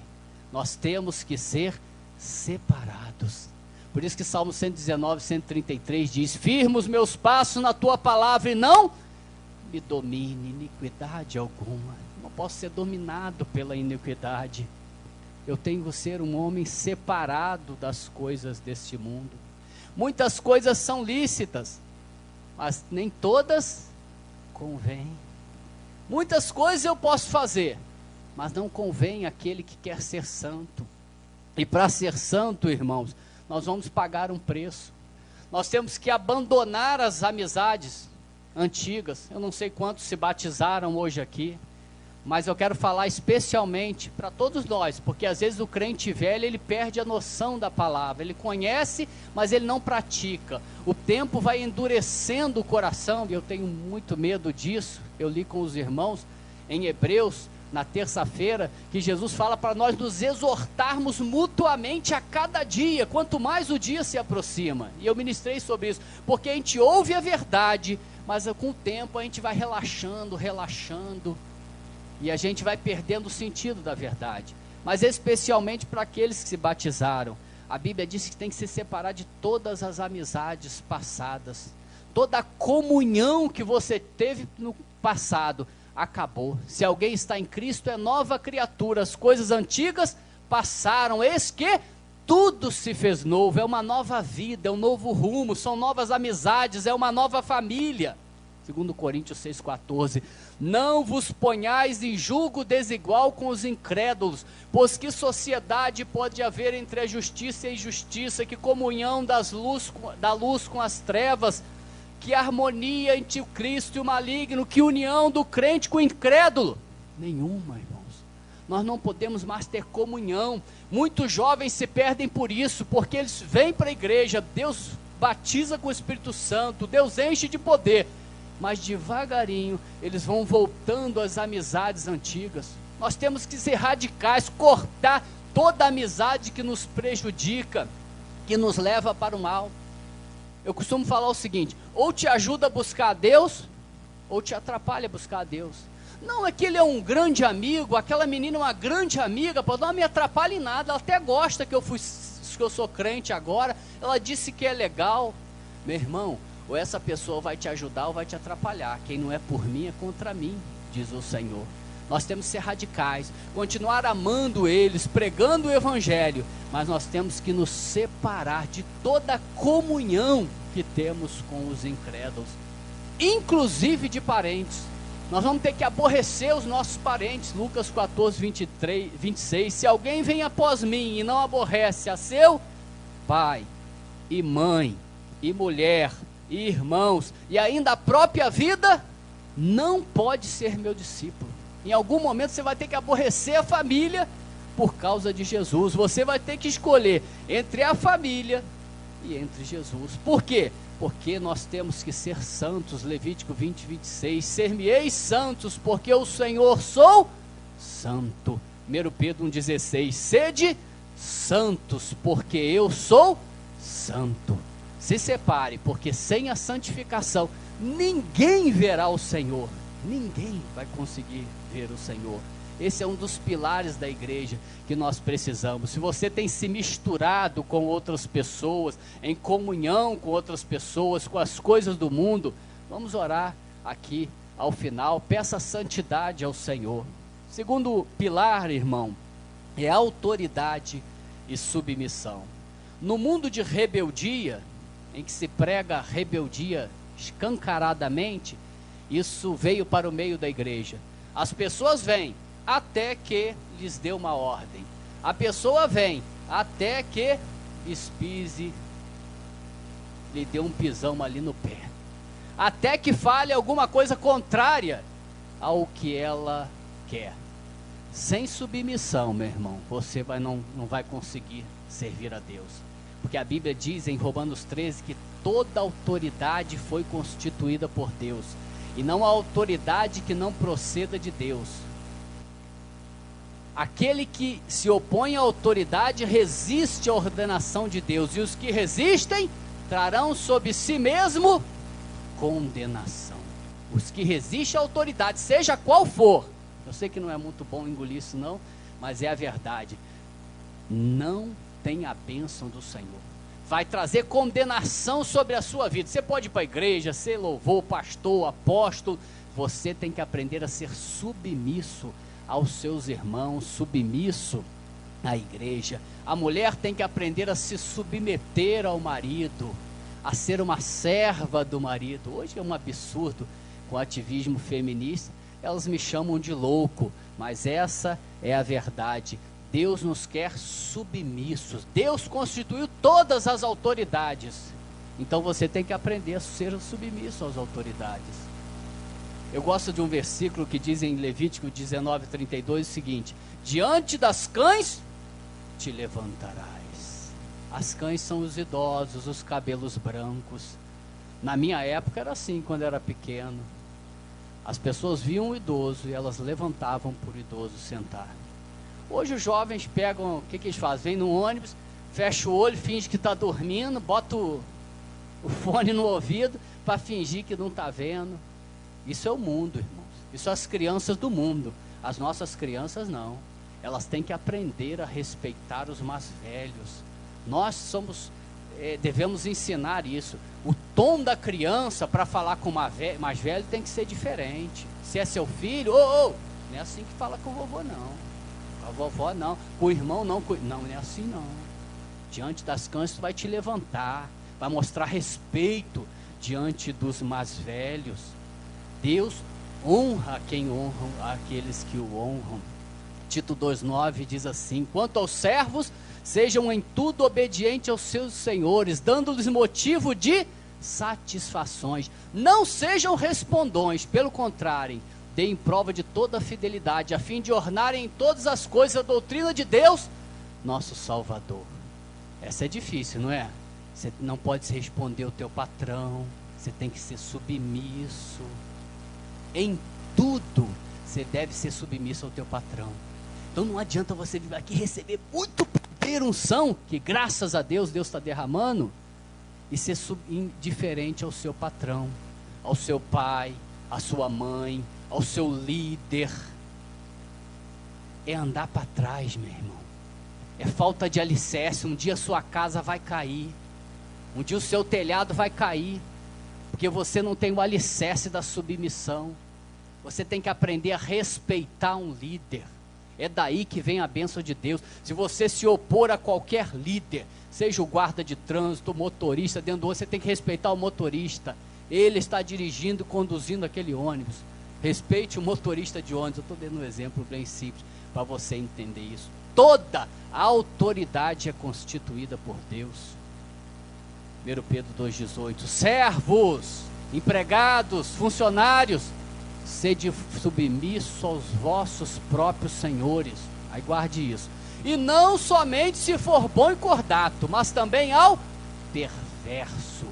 [SPEAKER 1] Nós temos que ser separados. Por isso que Salmo 119:133 diz, firma os meus passos na tua palavra e não me domine iniquidade alguma. Não posso ser dominado pela iniquidade. Eu tenho que ser um homem separado das coisas deste mundo. Muitas coisas são lícitas, mas nem todas convêm. Muitas coisas eu posso fazer, mas não convém àquele que quer ser santo. E para ser santo, irmãos, nós vamos pagar um preço. Nós temos que abandonar as amizades antigas. Eu não sei quantos se batizaram hoje aqui, mas eu quero falar especialmente para todos nós, porque às vezes o crente velho, ele perde a noção da palavra, ele conhece, mas ele não pratica. O tempo vai endurecendo o coração, e eu tenho muito medo disso. Eu li com os irmãos em Hebreus, na terça-feira, que Jesus fala para nós nos exortarmos mutuamente a cada dia, quanto mais o dia se aproxima. E eu ministrei sobre isso, porque a gente ouve a verdade, mas com o tempo a gente vai relaxando, e a gente vai perdendo o sentido da verdade. Mas especialmente para aqueles que se batizaram, a Bíblia diz que tem que se separar de todas as amizades passadas. Toda a comunhão que você teve no passado acabou. Se alguém está em Cristo, é nova criatura. As coisas antigas passaram, eis que tudo se fez novo. É uma nova vida, é um novo rumo, são novas amizades, é uma nova família. 2 Coríntios 6,14, não vos ponhais em julgo desigual com os incrédulos, pois que sociedade pode haver entre a justiça e a injustiça, que comunhão da luz com as trevas, que harmonia entre o Cristo e o maligno, que união do crente com o incrédulo? Nenhuma, irmãos. Nós não podemos mais ter comunhão. Muitos jovens se perdem por isso, porque eles vêm para a igreja, Deus batiza com o Espírito Santo, Deus enche de poder, mas devagarinho eles vão voltando às amizades antigas. Nós temos que ser radicais, cortar toda amizade que nos prejudica, que nos leva para o mal. Eu costumo falar o seguinte, ou te ajuda a buscar a Deus, ou te atrapalha a buscar a Deus. Não é que ele é um grande amigo, aquela menina é uma grande amiga, não me atrapalha em nada, ela até gosta que eu sou crente agora, ela disse que é legal. Meu irmão, ou essa pessoa vai te ajudar ou vai te atrapalhar. Quem não é por mim é contra mim, diz o Senhor. Nós temos que ser radicais, continuar amando eles, pregando o Evangelho, mas nós temos que nos separar de toda a comunhão que temos com os incrédulos, inclusive de parentes. Nós vamos ter que aborrecer os nossos parentes. Lucas 14, 26. Se alguém vem após mim e não aborrece a seu pai e mãe e mulher e irmãos e ainda a própria vida, não pode ser meu discípulo. Em algum momento você vai ter que aborrecer a família por causa de Jesus. Você vai ter que escolher entre a família e entre Jesus. Por quê? Porque nós temos que ser santos. Levítico 20, 26. Ser-me-eis santos, porque o Senhor sou santo. 1 Pedro 1,16. Sede santos, porque eu sou santo. Se separe, porque sem a santificação ninguém verá o Senhor. Ninguém vai conseguir ver o Senhor. Esse é um dos pilares da igreja que nós precisamos. Se você tem se misturado com outras pessoas, em comunhão com outras pessoas, com as coisas do mundo, vamos orar aqui ao final. Peça santidade ao Senhor. Segundo pilar, irmão, é autoridade e submissão. No mundo de rebeldia, em que se prega a rebeldia escancaradamente, isso veio para o meio da igreja. As pessoas vêm até que lhes dê uma ordem. A pessoa vem até que espise, lhe dê um pisão ali no pé. Até que fale alguma coisa contrária ao que ela quer. Sem submissão, meu irmão, você não vai conseguir servir a Deus. Porque a Bíblia diz em Romanos 13 que toda autoridade foi constituída por Deus. E não há autoridade que não proceda de Deus. Aquele que se opõe à autoridade resiste à ordenação de Deus. E os que resistem trarão sobre si mesmo condenação. Os que resistem à autoridade, seja qual for. Eu sei que não é muito bom engolir isso não, mas é a verdade. Não tem a bênção do Senhor. Vai trazer condenação sobre a sua vida. Você pode ir para a igreja, ser louvor, pastor, apóstolo. Você tem que aprender a ser submisso aos seus irmãos, submisso à igreja. A mulher tem que aprender a se submeter ao marido, a ser uma serva do marido. Hoje é um absurdo com o ativismo feminista. Elas me chamam de louco, mas essa é a verdade. Deus nos quer submissos. Deus constituiu todas as autoridades. Então você tem que aprender a ser submisso às autoridades. Eu gosto de um versículo que diz em Levítico 19:32 o seguinte: diante das cães te levantarás. As cães são os idosos, os cabelos brancos. Na minha época era assim, quando eu era pequeno. As pessoas viam o idoso e elas levantavam para o idoso sentar. Hoje os jovens pegam, o que eles fazem? Vem no ônibus, fecha o olho, finge que está dormindo, bota o fone no ouvido para fingir que não está vendo. Isso é o mundo, irmãos. Isso são as crianças do mundo. As nossas crianças não. Elas têm que aprender a respeitar os mais velhos. Nós devemos ensinar isso. O tom da criança para falar com o mais velho tem que ser diferente. Se é seu filho, não é assim que fala com o vovô não. Com a vovó não, com o irmão não, não é assim não. Diante das cães tu vai te levantar, vai mostrar respeito diante dos mais velhos. Deus honra quem honra aqueles que o honram. Tito 2,9 diz assim: quanto aos servos, sejam em tudo obedientes aos seus senhores, dando-lhes motivo de satisfações. Não sejam respondões, pelo contrário, deem prova de toda a fidelidade, a fim de ornarem em todas as coisas a doutrina de Deus, nosso Salvador. Essa é difícil, não é? Você não pode responder ao teu patrão, você tem que ser submisso. Em tudo, você deve ser submisso ao teu patrão. Então não adianta você vir aqui receber muito poder, unção, que graças a Deus, Deus está derramando, e ser indiferente ao seu patrão, ao seu pai, à sua mãe, ao seu líder. É andar para trás, meu irmão. É falta de alicerce. Um dia a sua casa vai cair. Um dia o seu telhado vai cair. Porque você não tem o alicerce da submissão. Você tem que aprender a respeitar um líder. É daí que vem a bênção de Deus. Se você se opor a qualquer líder, seja o guarda de trânsito, o motorista dentro do ônibus, você tem que respeitar o motorista. Ele está dirigindo, conduzindo aquele ônibus. Respeite o motorista de ônibus. Eu estou dando um exemplo bem simples para você entender isso. Toda a autoridade é constituída por Deus. 1 Pedro 2,18. Servos, empregados, funcionários, sede submisso aos vossos próprios senhores. Aí guarde isso. E não somente se for bom e cordato, mas também ao perverso.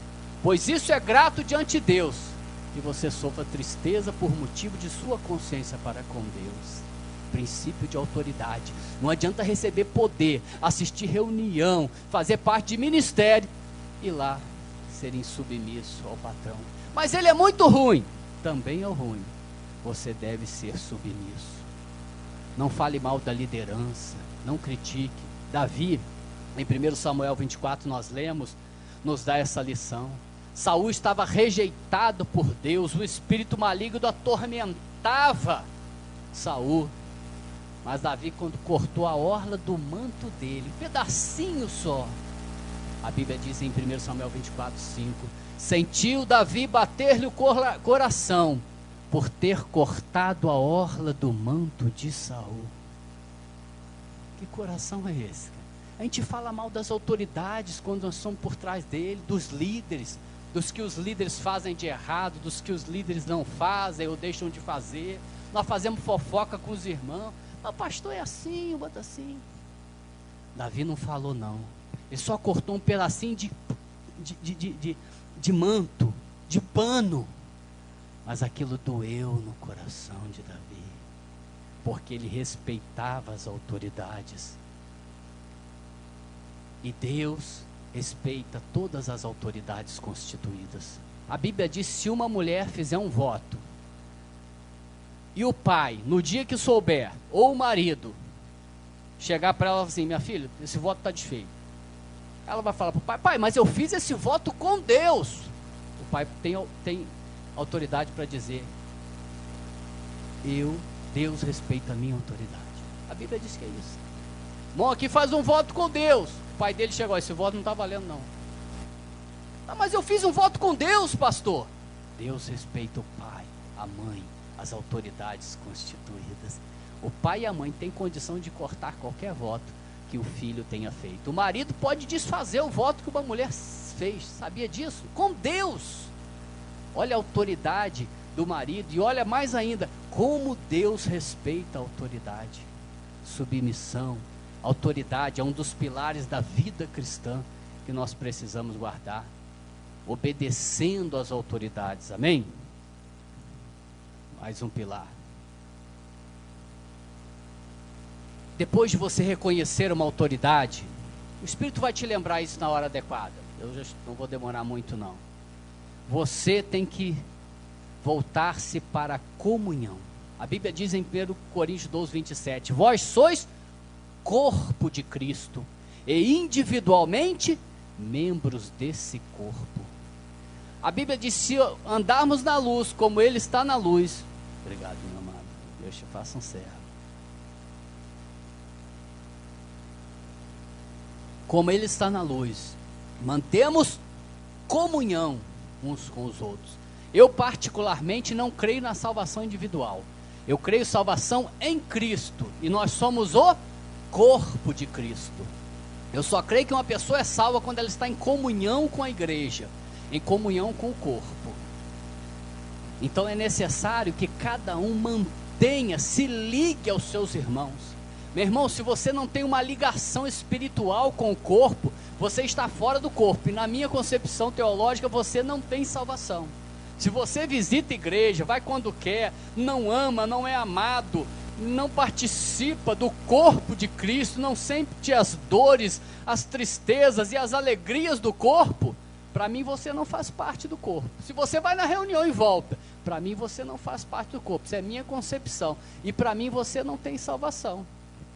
[SPEAKER 1] Pois isso é grato diante de Deus, que você sofra tristeza por motivo de sua consciência para com Deus. Princípio de autoridade. Não adianta receber poder, assistir reunião, fazer parte de ministério e lá ser insubmisso ao patrão. Mas ele é muito ruim. Também é ruim. Você deve ser submisso. Não fale mal da liderança, não critique. Davi, em 1 Samuel 24 nós lemos, nos dá essa lição. Saul estava rejeitado por Deus, o espírito maligno atormentava Saul. Mas Davi, quando cortou a orla do manto dele, um pedacinho só, a Bíblia diz em 1 Samuel 24, 5, sentiu Davi bater-lhe o coração, por ter cortado a orla do manto de Saul. Que coração é esse? A gente fala mal das autoridades quando nós somos por trás dele, dos líderes, dos que os líderes fazem de errado, dos que os líderes não fazem ou deixam de fazer. Nós fazemos fofoca com os irmãos. O pastor é assim, bota assim. Davi não falou não. Ele só cortou um pedacinho de manto, de pano. Mas aquilo doeu no coração de Davi, porque ele respeitava as autoridades. E Deus respeita todas as autoridades constituídas. A Bíblia diz: se uma mulher fizer um voto, e o pai, no dia que souber, ou o marido, chegar para ela e falar assim: minha filha, esse voto está desfeito. Ela vai falar para o pai: pai, mas eu fiz esse voto com Deus. O pai tem autoridade para dizer: Deus respeita a minha autoridade. A Bíblia diz que é isso. Bom, aqui faz um voto com Deus. O pai dele chegou: esse voto não está valendo não. Ah, mas eu fiz um voto com Deus, pastor. Deus respeita o pai, a mãe, as autoridades constituídas. O pai e a mãe têm condição de cortar qualquer voto que o filho tenha feito. O marido pode desfazer o voto que uma mulher fez. Sabia disso? Com Deus. Olha a autoridade do marido e olha mais ainda como Deus respeita a autoridade. Submissão, autoridade é um dos pilares da vida cristã que nós precisamos guardar, obedecendo às autoridades. Amém? Mais um pilar. Depois de você reconhecer uma autoridade, o Espírito vai te lembrar isso na hora adequada. Eu já não vou demorar muito não. Você tem que voltar-se para a comunhão. A Bíblia diz em 1 Coríntios 12, 27, vós sois corpo de Cristo e individualmente membros desse corpo. A Bíblia diz: se andarmos na luz como Ele está na luz. Obrigado, meu amado, Deus te faça um servo. Como Ele está na luz, mantemos comunhão uns com os outros. Eu particularmente não creio na salvação individual. Eu creio salvação em Cristo. E nós somos o corpo de Cristo. Eu só creio que uma pessoa é salva quando ela está em comunhão com a igreja, em comunhão com o corpo. Então é necessário que cada um mantenha, se ligue aos seus irmãos. Meu irmão, se você não tem uma ligação espiritual com o corpo, você está fora do corpo. E na minha concepção teológica, você não tem salvação. Se você visita a igreja, vai quando quer, não ama, não é amado, não participa do corpo de Cristo, não sente as dores, as tristezas e as alegrias do corpo, para mim você não faz parte do corpo. Se você vai na reunião e volta, para mim você não faz parte do corpo. Isso é minha concepção. E para mim você não tem salvação.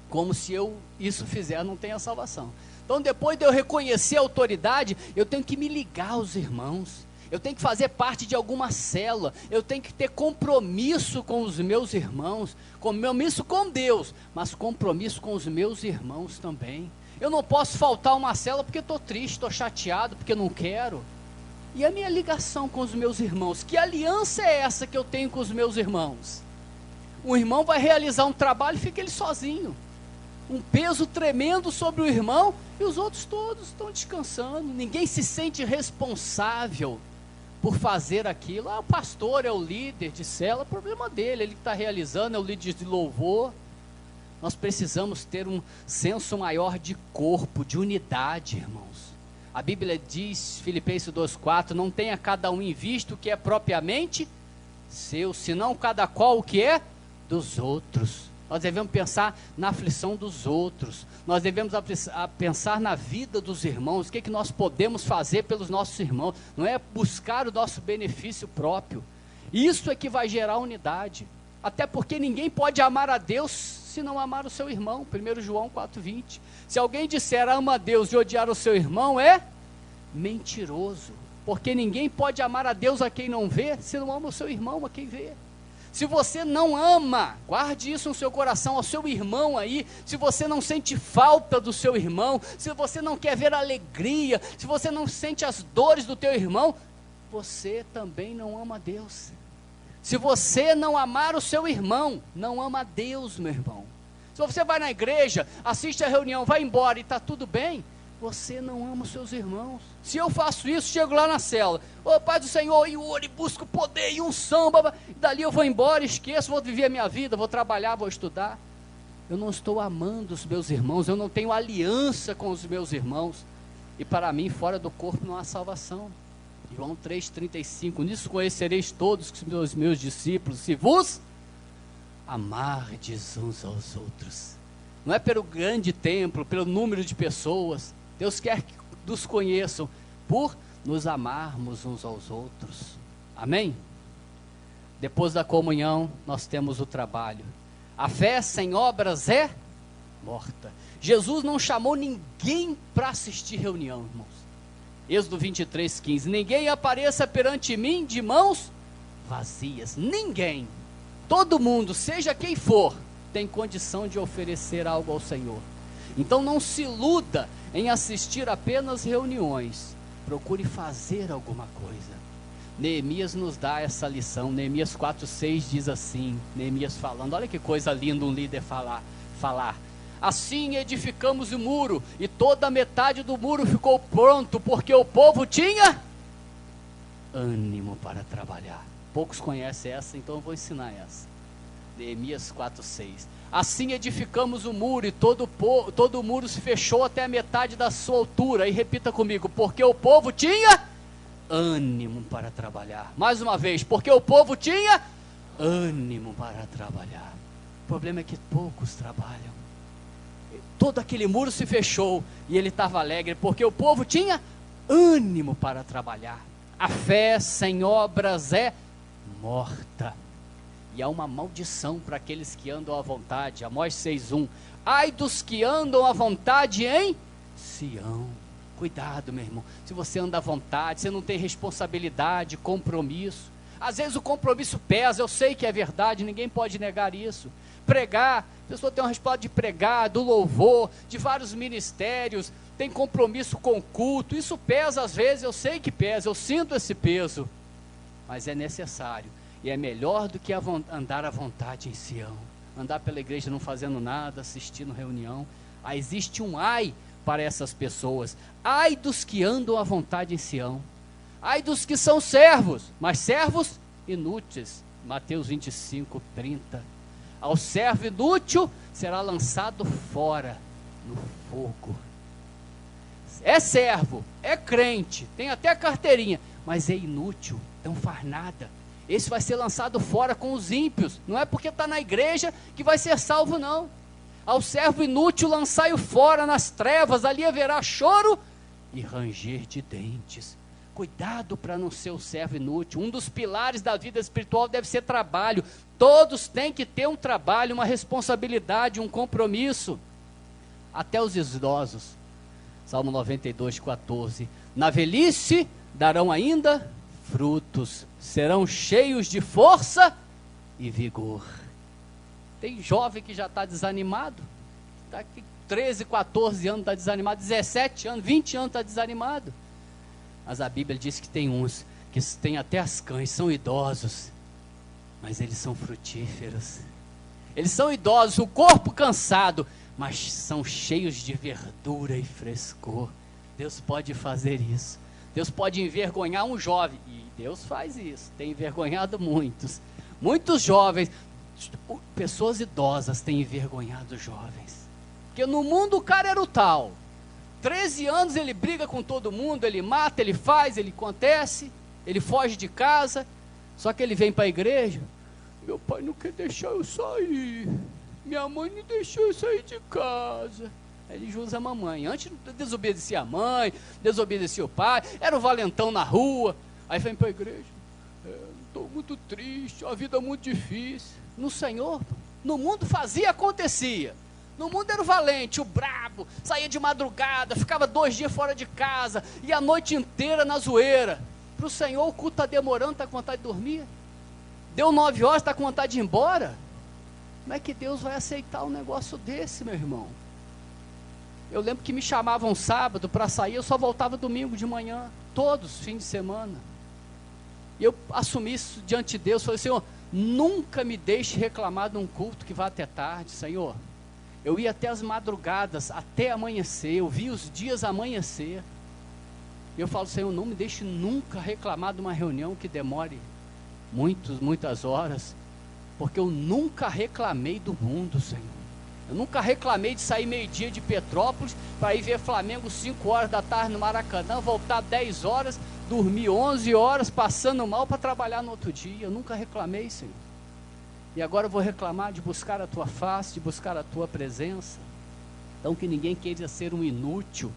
[SPEAKER 1] Como se eu isso fizer, não tenha salvação. Então depois de eu reconhecer a autoridade, eu tenho que me ligar aos irmãos. Eu tenho que fazer parte de alguma célula. Eu tenho que ter compromisso com os meus irmãos. Compromisso com Deus, mas compromisso com os meus irmãos também. Eu não posso faltar uma célula porque estou triste, estou chateado, porque não quero. E a minha ligação com os meus irmãos? Que aliança é essa que eu tenho com os meus irmãos? Um irmão vai realizar um trabalho e fica ele sozinho. Um peso tremendo sobre o irmão e os outros todos estão descansando. Ninguém se sente responsável por fazer aquilo. O pastor é o líder de célula, é problema dele, ele está realizando, é o líder de louvor. Nós precisamos ter um senso maior de corpo, de unidade, irmãos. A Bíblia diz, Filipenses 2,4, não tenha cada um em vista o que é propriamente seu, senão cada qual o que é dos outros. Nós devemos pensar na aflição dos outros, nós devemos pensar na vida dos irmãos, o que nós podemos fazer pelos nossos irmãos, não é buscar o nosso benefício próprio. Isso é que vai gerar unidade, até porque ninguém pode amar a Deus se não amar o seu irmão, 1 João 4,20, se alguém disser ama a Deus e odiar o seu irmão, é mentiroso, porque ninguém pode amar a Deus a quem não vê, se não ama o seu irmão a quem vê. Se você não ama, guarde isso no seu coração, ao seu irmão aí, se você não sente falta do seu irmão, se você não quer ver alegria, se você não sente as dores do teu irmão, você também não ama a Deus. Se você não amar o seu irmão, não ama a Deus, meu irmão. Se você vai na igreja, assiste a reunião, vai embora e está tudo bem, você não ama os seus irmãos. Se eu faço isso, chego lá na célula, ô Pai do Senhor, e oro, e busco poder, e unção, e dali eu vou embora, esqueço, vou viver a minha vida, vou trabalhar, vou estudar. Eu não estou amando os meus irmãos, eu não tenho aliança com os meus irmãos, e para mim, fora do corpo não há salvação. João 3,35, nisso conhecereis todos os meus discípulos, se vos amardes uns aos outros. Não é pelo grande templo, pelo número de pessoas, Deus quer que nos conheçam por nos amarmos uns aos outros. Amém? Depois da comunhão, nós temos o trabalho. A fé sem obras é morta. Jesus não chamou ninguém para assistir reunião, irmãos. Êxodo 23,15. Ninguém apareça perante mim de mãos vazias. Ninguém. Todo mundo, seja quem for, tem condição de oferecer algo ao Senhor. Então não se iluda em assistir apenas reuniões, procure fazer alguma coisa. Neemias nos dá essa lição, Neemias 4,6 diz assim, Neemias falando, olha que coisa linda um líder falar, assim edificamos o muro, e toda a metade do muro ficou pronto, porque o povo tinha ânimo para trabalhar. Poucos conhecem essa, então eu vou ensinar essa. Neemias 4,6. Assim edificamos o muro, e todo o muro se fechou até a metade da sua altura. E repita comigo, porque o povo tinha ânimo para trabalhar. Mais uma vez, porque o povo tinha ânimo para trabalhar. O problema é que poucos trabalham. Todo aquele muro se fechou, e ele estava alegre, porque o povo tinha ânimo para trabalhar. A fé sem obras é morta. E há uma maldição para aqueles que andam à vontade. Amós 6,1. Ai dos que andam à vontade em Sião. Cuidado, meu irmão. Se você anda à vontade, você não tem responsabilidade, compromisso. Às vezes o compromisso pesa, eu sei que é verdade, ninguém pode negar isso. Pregar, a pessoa tem uma resposta de pregar, do louvor, de vários ministérios, tem compromisso com o culto. Isso pesa às vezes, eu sei que pesa, eu sinto esse peso. Mas é necessário. E é melhor do que andar à vontade em Sião. Andar pela igreja não fazendo nada, assistindo reunião. Existe um ai para essas pessoas. Ai dos que andam à vontade em Sião. Ai dos que são servos, mas servos inúteis. Mateus 25:30. Ao servo inútil será lançado fora no fogo. É servo, é crente, tem até carteirinha, mas é inútil, não faz nada. Esse vai ser lançado fora com os ímpios. Não é porque está na igreja que vai ser salvo, não. Ao servo inútil lançai-o fora nas trevas, ali haverá choro e ranger de dentes. Cuidado para não ser o servo inútil. Um dos pilares da vida espiritual deve ser trabalho. Todos têm que ter um trabalho, uma responsabilidade, um compromisso. Até os idosos. Salmo 92:14. Na velhice darão ainda frutos, serão cheios de força e vigor. Tem jovem que já está desanimado, está aqui 13, 14 anos está desanimado, 17 anos, 20 anos está desanimado. Mas a Bíblia diz que tem uns que têm até as cães, são idosos, mas eles são frutíferos. Eles são idosos, o corpo cansado, mas são cheios de verdura e frescor. Deus pode fazer isso. Deus pode envergonhar um jovem, e Deus faz isso, tem envergonhado muitos. Muitos jovens, pessoas idosas têm envergonhado jovens. Porque no mundo o cara era o tal. 13 anos ele briga com todo mundo, ele mata, ele faz, ele acontece, ele foge de casa. Só que ele vem para a igreja, meu pai não quer deixar eu sair, minha mãe não deixou eu sair de casa. Aí ele usa a mamãe. Antes desobedecia a mãe, desobedecia o pai, era o valentão na rua. Aí vem para a igreja, estou muito triste, a vida é muito difícil. No Senhor, no mundo fazia, acontecia. No mundo era o valente, o brabo, saía de madrugada, ficava 2 dias fora de casa, e a noite inteira na zoeira. Para o Senhor o culto está demorando, está com vontade de dormir. Deu 9 horas, está com vontade de ir embora. Como é que Deus vai aceitar um negócio desse, meu irmão? Eu lembro que me chamavam sábado para sair, eu só voltava domingo de manhã, todos, fim de semana. E eu assumi isso diante de Deus, falei, Senhor, nunca me deixe reclamar de um culto que vai até tarde, Senhor. Eu ia até as madrugadas, até amanhecer, eu vi os dias amanhecer. Eu falo, Senhor, não me deixe nunca reclamar de uma reunião que demore muitas horas, porque eu nunca reclamei do mundo, Senhor. Eu nunca reclamei de sair meio-dia de Petrópolis para ir ver Flamengo 5 horas da tarde no Maracanã, voltar 10 horas, dormir 11 horas, passando mal para trabalhar no outro dia. Eu nunca reclamei, Senhor. E agora eu vou reclamar de buscar a tua face, de buscar a tua presença. Então que ninguém queira ser um inútil,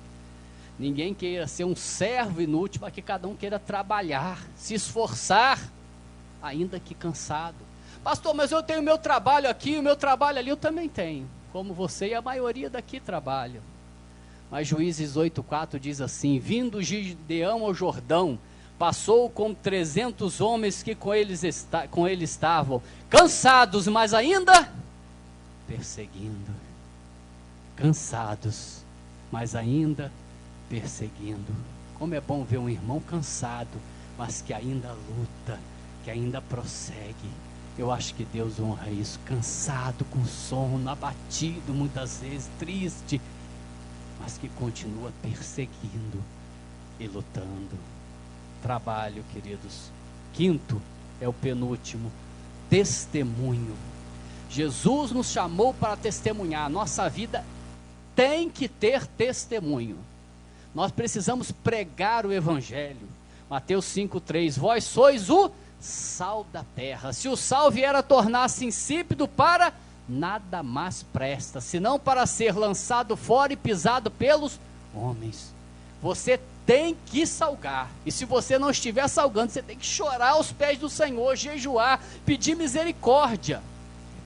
[SPEAKER 1] ninguém queira ser um servo inútil, para que cada um queira trabalhar, se esforçar, ainda que cansado. Pastor, mas eu tenho o meu trabalho aqui, o meu trabalho ali, eu também tenho, como você e a maioria daqui trabalham. Mas Juízes 8,4 diz assim, vindo Gideão ao Jordão, passou com 300 homens que com ele estavam, cansados, mas ainda perseguindo. Cansados, mas ainda perseguindo. Como é bom ver um irmão cansado, mas que ainda luta, que ainda prossegue. Eu acho que Deus honra isso, cansado, com sono, abatido muitas vezes, triste, mas que continua perseguindo e lutando. Trabalho, queridos. Quinto, é o penúltimo, testemunho. Jesus nos chamou para testemunhar. Nossa vida tem que ter testemunho. Nós precisamos pregar o evangelho. Mateus 5,3, vós sois o sal da terra. Se o sal vier a tornar-se insípido, para nada mais presta, senão para ser lançado fora e pisado pelos homens. Você tem que salgar, e se você não estiver salgando, você tem que chorar aos pés do Senhor, jejuar, pedir misericórdia.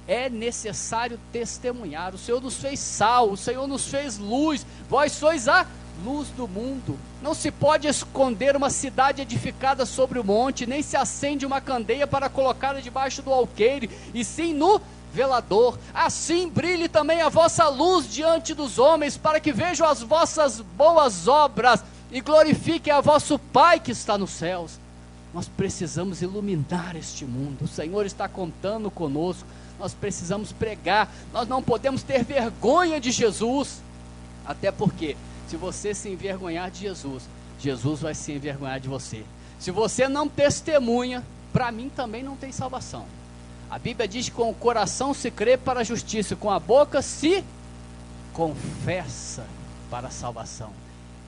[SPEAKER 1] É necessário testemunhar. O Senhor nos fez sal, o Senhor nos fez luz, vós sois a luz do mundo. Não se pode esconder uma cidade edificada sobre o monte, nem se acende uma candeia para colocá-la debaixo do alqueire, e sim no velador. Assim brilhe também a vossa luz diante dos homens, para que vejam as vossas boas obras e glorifiquem a vosso Pai que está nos céus. Nós precisamos iluminar este mundo. O Senhor está contando conosco. Nós precisamos pregar. Nós não podemos ter vergonha de Jesus, até porque se você se envergonhar de Jesus, Jesus vai se envergonhar de você. Se você não testemunha, para mim também não tem salvação. A Bíblia diz que com o coração se crê para a justiça, com a boca se confessa para a salvação.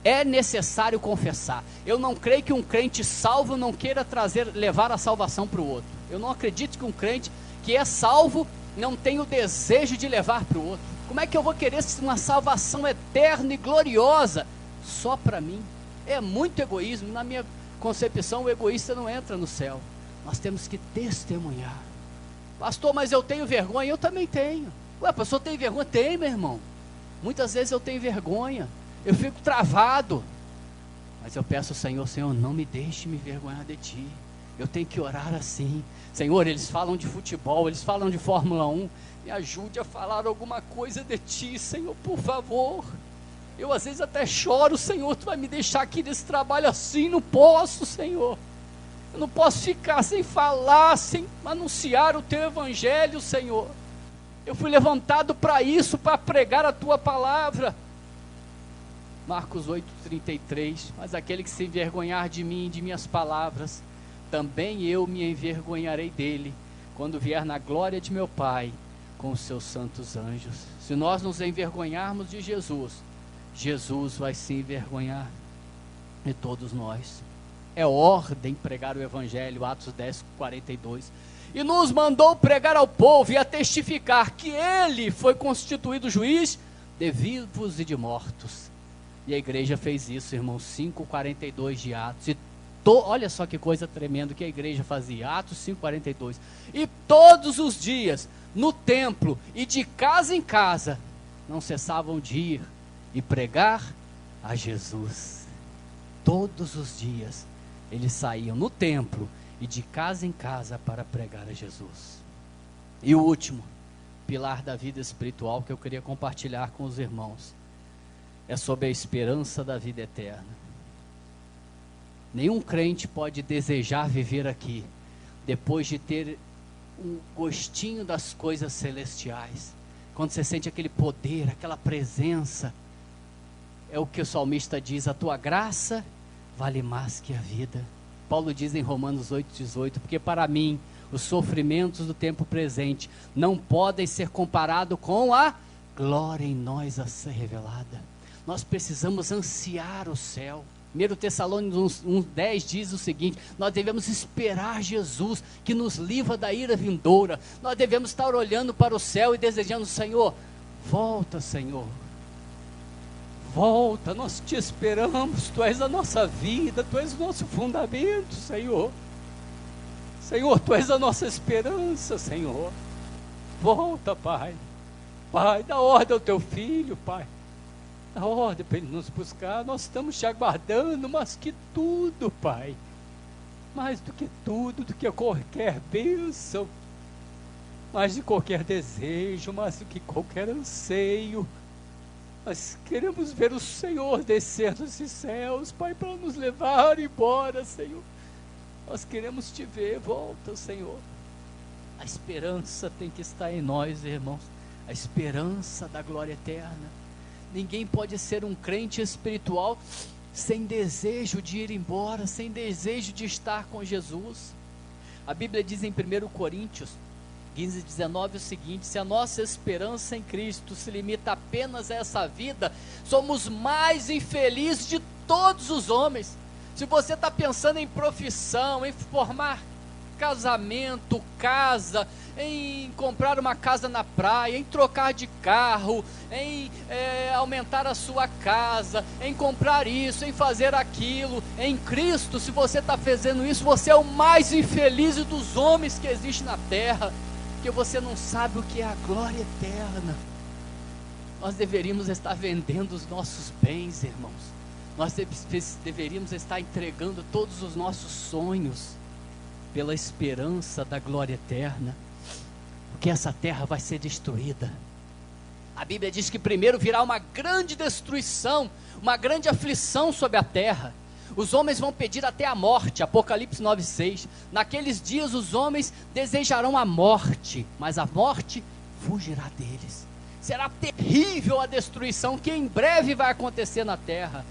[SPEAKER 1] É necessário confessar. Eu não creio que um crente salvo não queira levar a salvação para o outro. Eu não acredito que um crente que é salvo não tenha o desejo de levar para o outro. Como é que eu vou querer uma salvação eterna e gloriosa só para mim? É muito egoísmo. Na minha concepção, o egoísta não entra no céu. Nós temos que testemunhar. Pastor, mas eu tenho vergonha. Eu também tenho. Ué, pastor, tem vergonha? Tem, meu irmão. Muitas vezes eu tenho vergonha, eu fico travado, mas eu peço ao Senhor, Senhor, não me deixe me envergonhar de Ti. Eu tenho que orar assim. Senhor, eles falam de futebol, eles falam de Fórmula 1, me ajude a falar alguma coisa de Ti, Senhor, por favor. Eu às vezes até choro, Senhor, tu vai me deixar aqui nesse trabalho assim? Não posso, Senhor. Eu não posso ficar sem falar, sem anunciar o teu evangelho, Senhor. Eu fui levantado para isso, para pregar a tua palavra. Marcos 8,33, mas aquele que se envergonhar de mim e de minhas palavras, também eu me envergonharei dele, quando vier na glória de meu Pai, com os seus santos anjos. Se nós nos envergonharmos de Jesus, Jesus vai se envergonhar de todos nós. É ordem pregar o evangelho, Atos 10:42. E nos mandou pregar ao povo e a testificar que ele foi constituído juiz de vivos e de mortos. E a igreja fez isso, irmãos, 5:42 de Atos. E olha só que coisa tremenda que a igreja fazia, Atos 5:42. E todos os dias, no templo e de casa em casa, não cessavam de ir e pregar a Jesus. Todos os dias, eles saíam no templo e de casa em casa para pregar a Jesus. E o último pilar da vida espiritual que eu queria compartilhar com os irmãos é sobre a esperança da vida eterna. Nenhum crente pode desejar viver aqui depois de ter um gostinho das coisas celestiais. Quando você sente aquele poder, aquela presença, é o que o salmista diz: a tua graça vale mais que a vida. Paulo diz em Romanos 8,18, porque para mim os sofrimentos do tempo presente não podem ser comparados com a glória em nós a ser revelada. Nós precisamos ansiar o céu. 1 Tessalonicenses 1:10 diz o seguinte: nós devemos esperar Jesus, que nos livra da ira vindoura. Nós devemos estar olhando para o céu e desejando: Senhor, volta, Senhor, volta, nós te esperamos, tu és a nossa vida, tu és o nosso fundamento, Senhor. Senhor, tu és a nossa esperança, Senhor. Volta, Pai. Pai, dá ordem ao teu filho, Pai. Dá ordem para ele nos buscar. Nós estamos te aguardando, mas que tudo, Pai. Mais do que tudo, do que qualquer bênção, mais de qualquer desejo, mais do que qualquer anseio. Nós queremos ver o Senhor descer dos céus, Pai, para nos levar embora, Senhor. Nós queremos te ver. Volta, Senhor. A esperança tem que estar em nós, irmãos. A esperança da glória eterna. Ninguém pode ser um crente espiritual sem desejo de ir embora, sem desejo de estar com Jesus. A Bíblia diz em 1 Coríntios 15:19 o seguinte: se a nossa esperança em Cristo se limita apenas a essa vida, somos mais infelizes de todos os homens. Se você está pensando em profissão, em formar casamento, casa, em comprar uma casa na praia, em trocar de carro, em aumentar a sua casa, em comprar isso, em fazer aquilo, em Cristo, se você está fazendo isso, você é o mais infeliz dos homens que existe na terra, porque você não sabe o que é a glória eterna. Nós deveríamos estar vendendo os nossos bens, irmãos. Nós deveríamos estar entregando todos os nossos sonhos pela esperança da glória eterna, porque essa terra vai ser destruída. A Bíblia diz que primeiro virá uma grande destruição, uma grande aflição sobre a terra. Os homens vão pedir até a morte, Apocalipse 9:6. Naqueles dias os homens desejarão a morte, mas a morte fugirá deles. Será terrível a destruição que em breve vai acontecer na terra,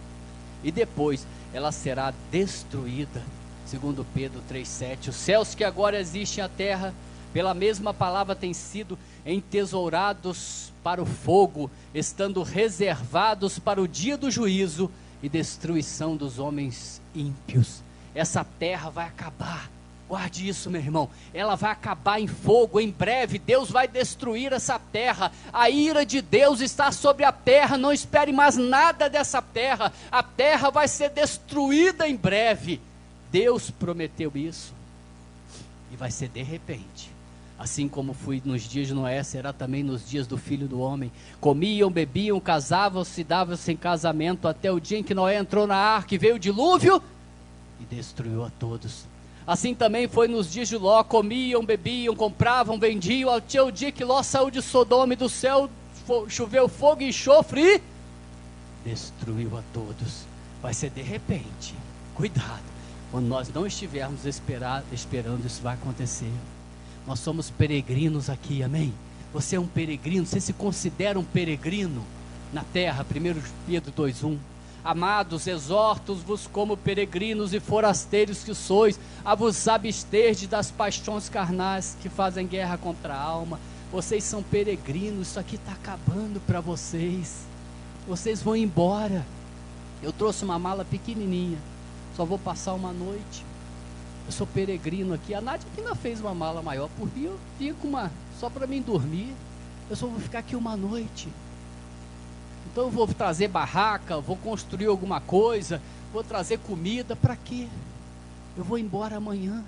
[SPEAKER 1] e depois ela será destruída. Segundo Pedro 3:7, os céus que agora existem à terra, pela mesma palavra têm sido entesourados para o fogo, estando reservados para o dia do juízo e destruição dos homens ímpios. Essa terra vai acabar, guarde isso, meu irmão, ela vai acabar em fogo, em breve Deus vai destruir essa terra, a ira de Deus está sobre a terra, não espere mais nada dessa terra, a terra vai ser destruída em breve. Deus prometeu isso, e vai ser de repente, assim como foi nos dias de Noé, será também nos dias do Filho do Homem. Comiam, bebiam, casavam-se, davam-se em casamento, até o dia em que Noé entrou na arca e veio o dilúvio, e destruiu a todos. Assim também foi nos dias de Ló, comiam, bebiam, compravam, vendiam, até o dia que Ló saiu de Sodoma, e do céu choveu fogo e enxofre, e destruiu a todos. Vai ser de repente. Cuidado. Quando nós não estivermos esperando, isso vai acontecer. Nós somos peregrinos aqui, amém? Você é um peregrino, você se considera um peregrino na terra. 1 Pedro 2:1. Amados, exorto-vos como peregrinos e forasteiros que sois, a vos absterdes das paixões carnais que fazem guerra contra a alma. Vocês são peregrinos, isso aqui está acabando para vocês. Vocês vão embora. Eu trouxe uma mala pequenininha, só vou passar uma noite. Eu sou peregrino aqui. A Nádia que ainda fez uma mala maior. Por mim eu vim com uma só para mim dormir. Eu só vou ficar aqui uma noite. Então eu vou trazer barraca, vou construir alguma coisa, vou trazer comida. Para quê? Eu vou embora amanhã.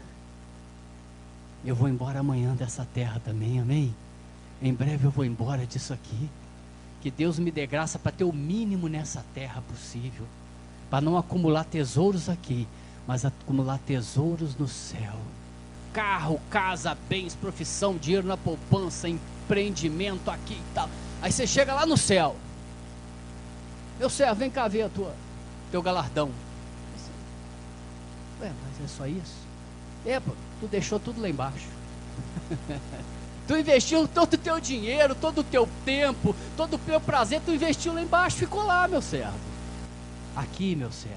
[SPEAKER 1] Eu vou embora amanhã dessa terra também, amém? Em breve eu vou embora disso aqui. Que Deus me dê graça para ter o mínimo nessa terra possível, para não acumular tesouros aqui, mas acumular tesouros no céu. Carro, casa, bens, profissão, dinheiro na poupança, empreendimento aqui e tal. Aí você chega lá no céu. Meu servo, vem cá ver teu galardão. Ué, mas é só isso? Pô, tu deixou tudo lá embaixo. Tu investiu todo o teu dinheiro, todo o teu tempo, todo o teu prazer, tu investiu lá embaixo, ficou lá, meu servo. Aqui, meu servo,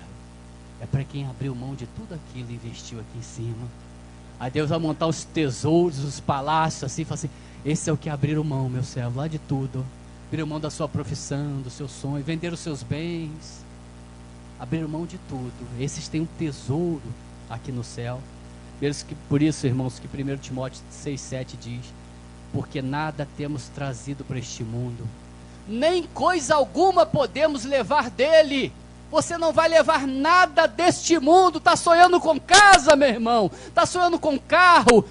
[SPEAKER 1] é para quem abriu mão de tudo aquilo e investiu aqui em cima. Aí Deus vai montar os tesouros, os palácios, assim, fala assim, esse é o que abriram mão, meu servo, lá de tudo. Abriram mão da sua profissão, do seu sonho, venderam os seus bens, abriram mão de tudo. Esses têm um tesouro aqui no céu. Por isso, irmãos, que 1 Timóteo 6,7 diz, porque nada temos trazido para este mundo, nem coisa alguma podemos levar dele. Você não vai levar nada deste mundo. Está sonhando com casa, meu irmão, está sonhando com carro,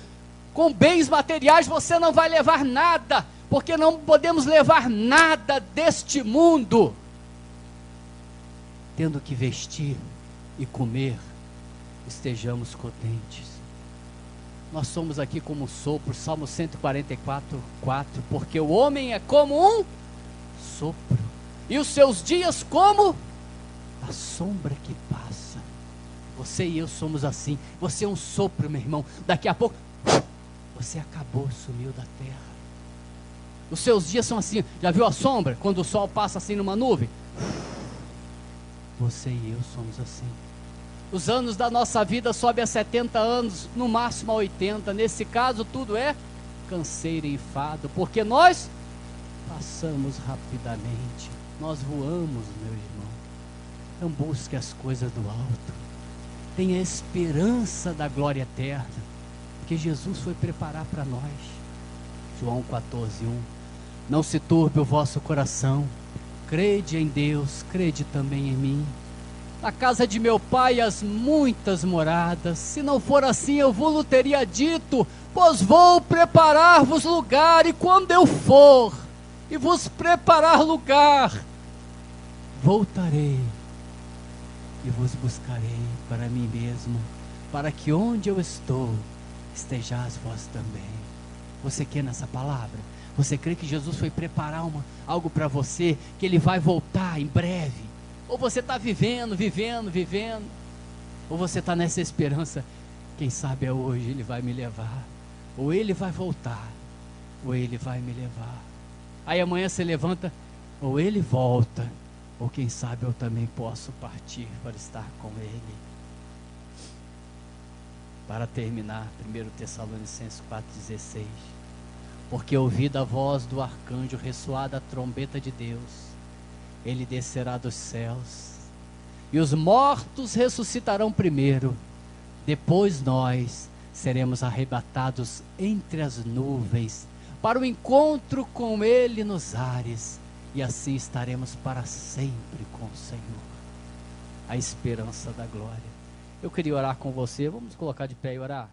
[SPEAKER 1] com bens materiais, você não vai levar nada, porque não podemos levar nada deste mundo. Tendo que vestir e comer, estejamos contentes. Nós somos aqui como um sopro, Salmo 144:4, porque o homem é como um sopro, e os seus dias como a sombra que passa. Você e eu somos assim. Você é um sopro, meu irmão. Daqui a pouco você acabou, sumiu da terra. Os seus dias são assim. Já viu a sombra? Quando o sol passa assim numa nuvem? Você e eu somos assim. Os anos da nossa vida sobem a 70 anos, no máximo a 80. Nesse caso tudo é canseira e enfado, porque nós passamos rapidamente. Nós voamos, meu irmão. Então busque as coisas do alto. Tenha esperança da glória eterna, porque Jesus foi preparar para nós. João 14:1. Não se turbe o vosso coração. Crede em Deus, crede também em mim. Na casa de meu pai as muitas moradas. Se não for assim, eu vos teria dito, pois vou preparar-vos lugar. E quando eu for e vos preparar lugar, voltarei e vos buscarei para mim mesmo, para que onde eu estou, estejais vós também. Você crê nessa palavra? Você crê que Jesus foi preparar algo para você, que Ele vai voltar em breve? Ou você está vivendo, ou você está nessa esperança, quem sabe é hoje Ele vai me levar, ou Ele vai voltar, ou Ele vai me levar. Aí amanhã você levanta, ou Ele volta, ou quem sabe eu também posso partir para estar com Ele. Para terminar, 1 Tessalonicenses 4,16, porque ouvida a voz do arcanjo, ressoada a trombeta de Deus, Ele descerá dos céus, e os mortos ressuscitarão primeiro, depois nós seremos arrebatados entre as nuvens, para o encontro com Ele nos ares, e assim estaremos para sempre com o Senhor. A esperança da glória. Eu queria orar com você, vamos colocar de pé e orar.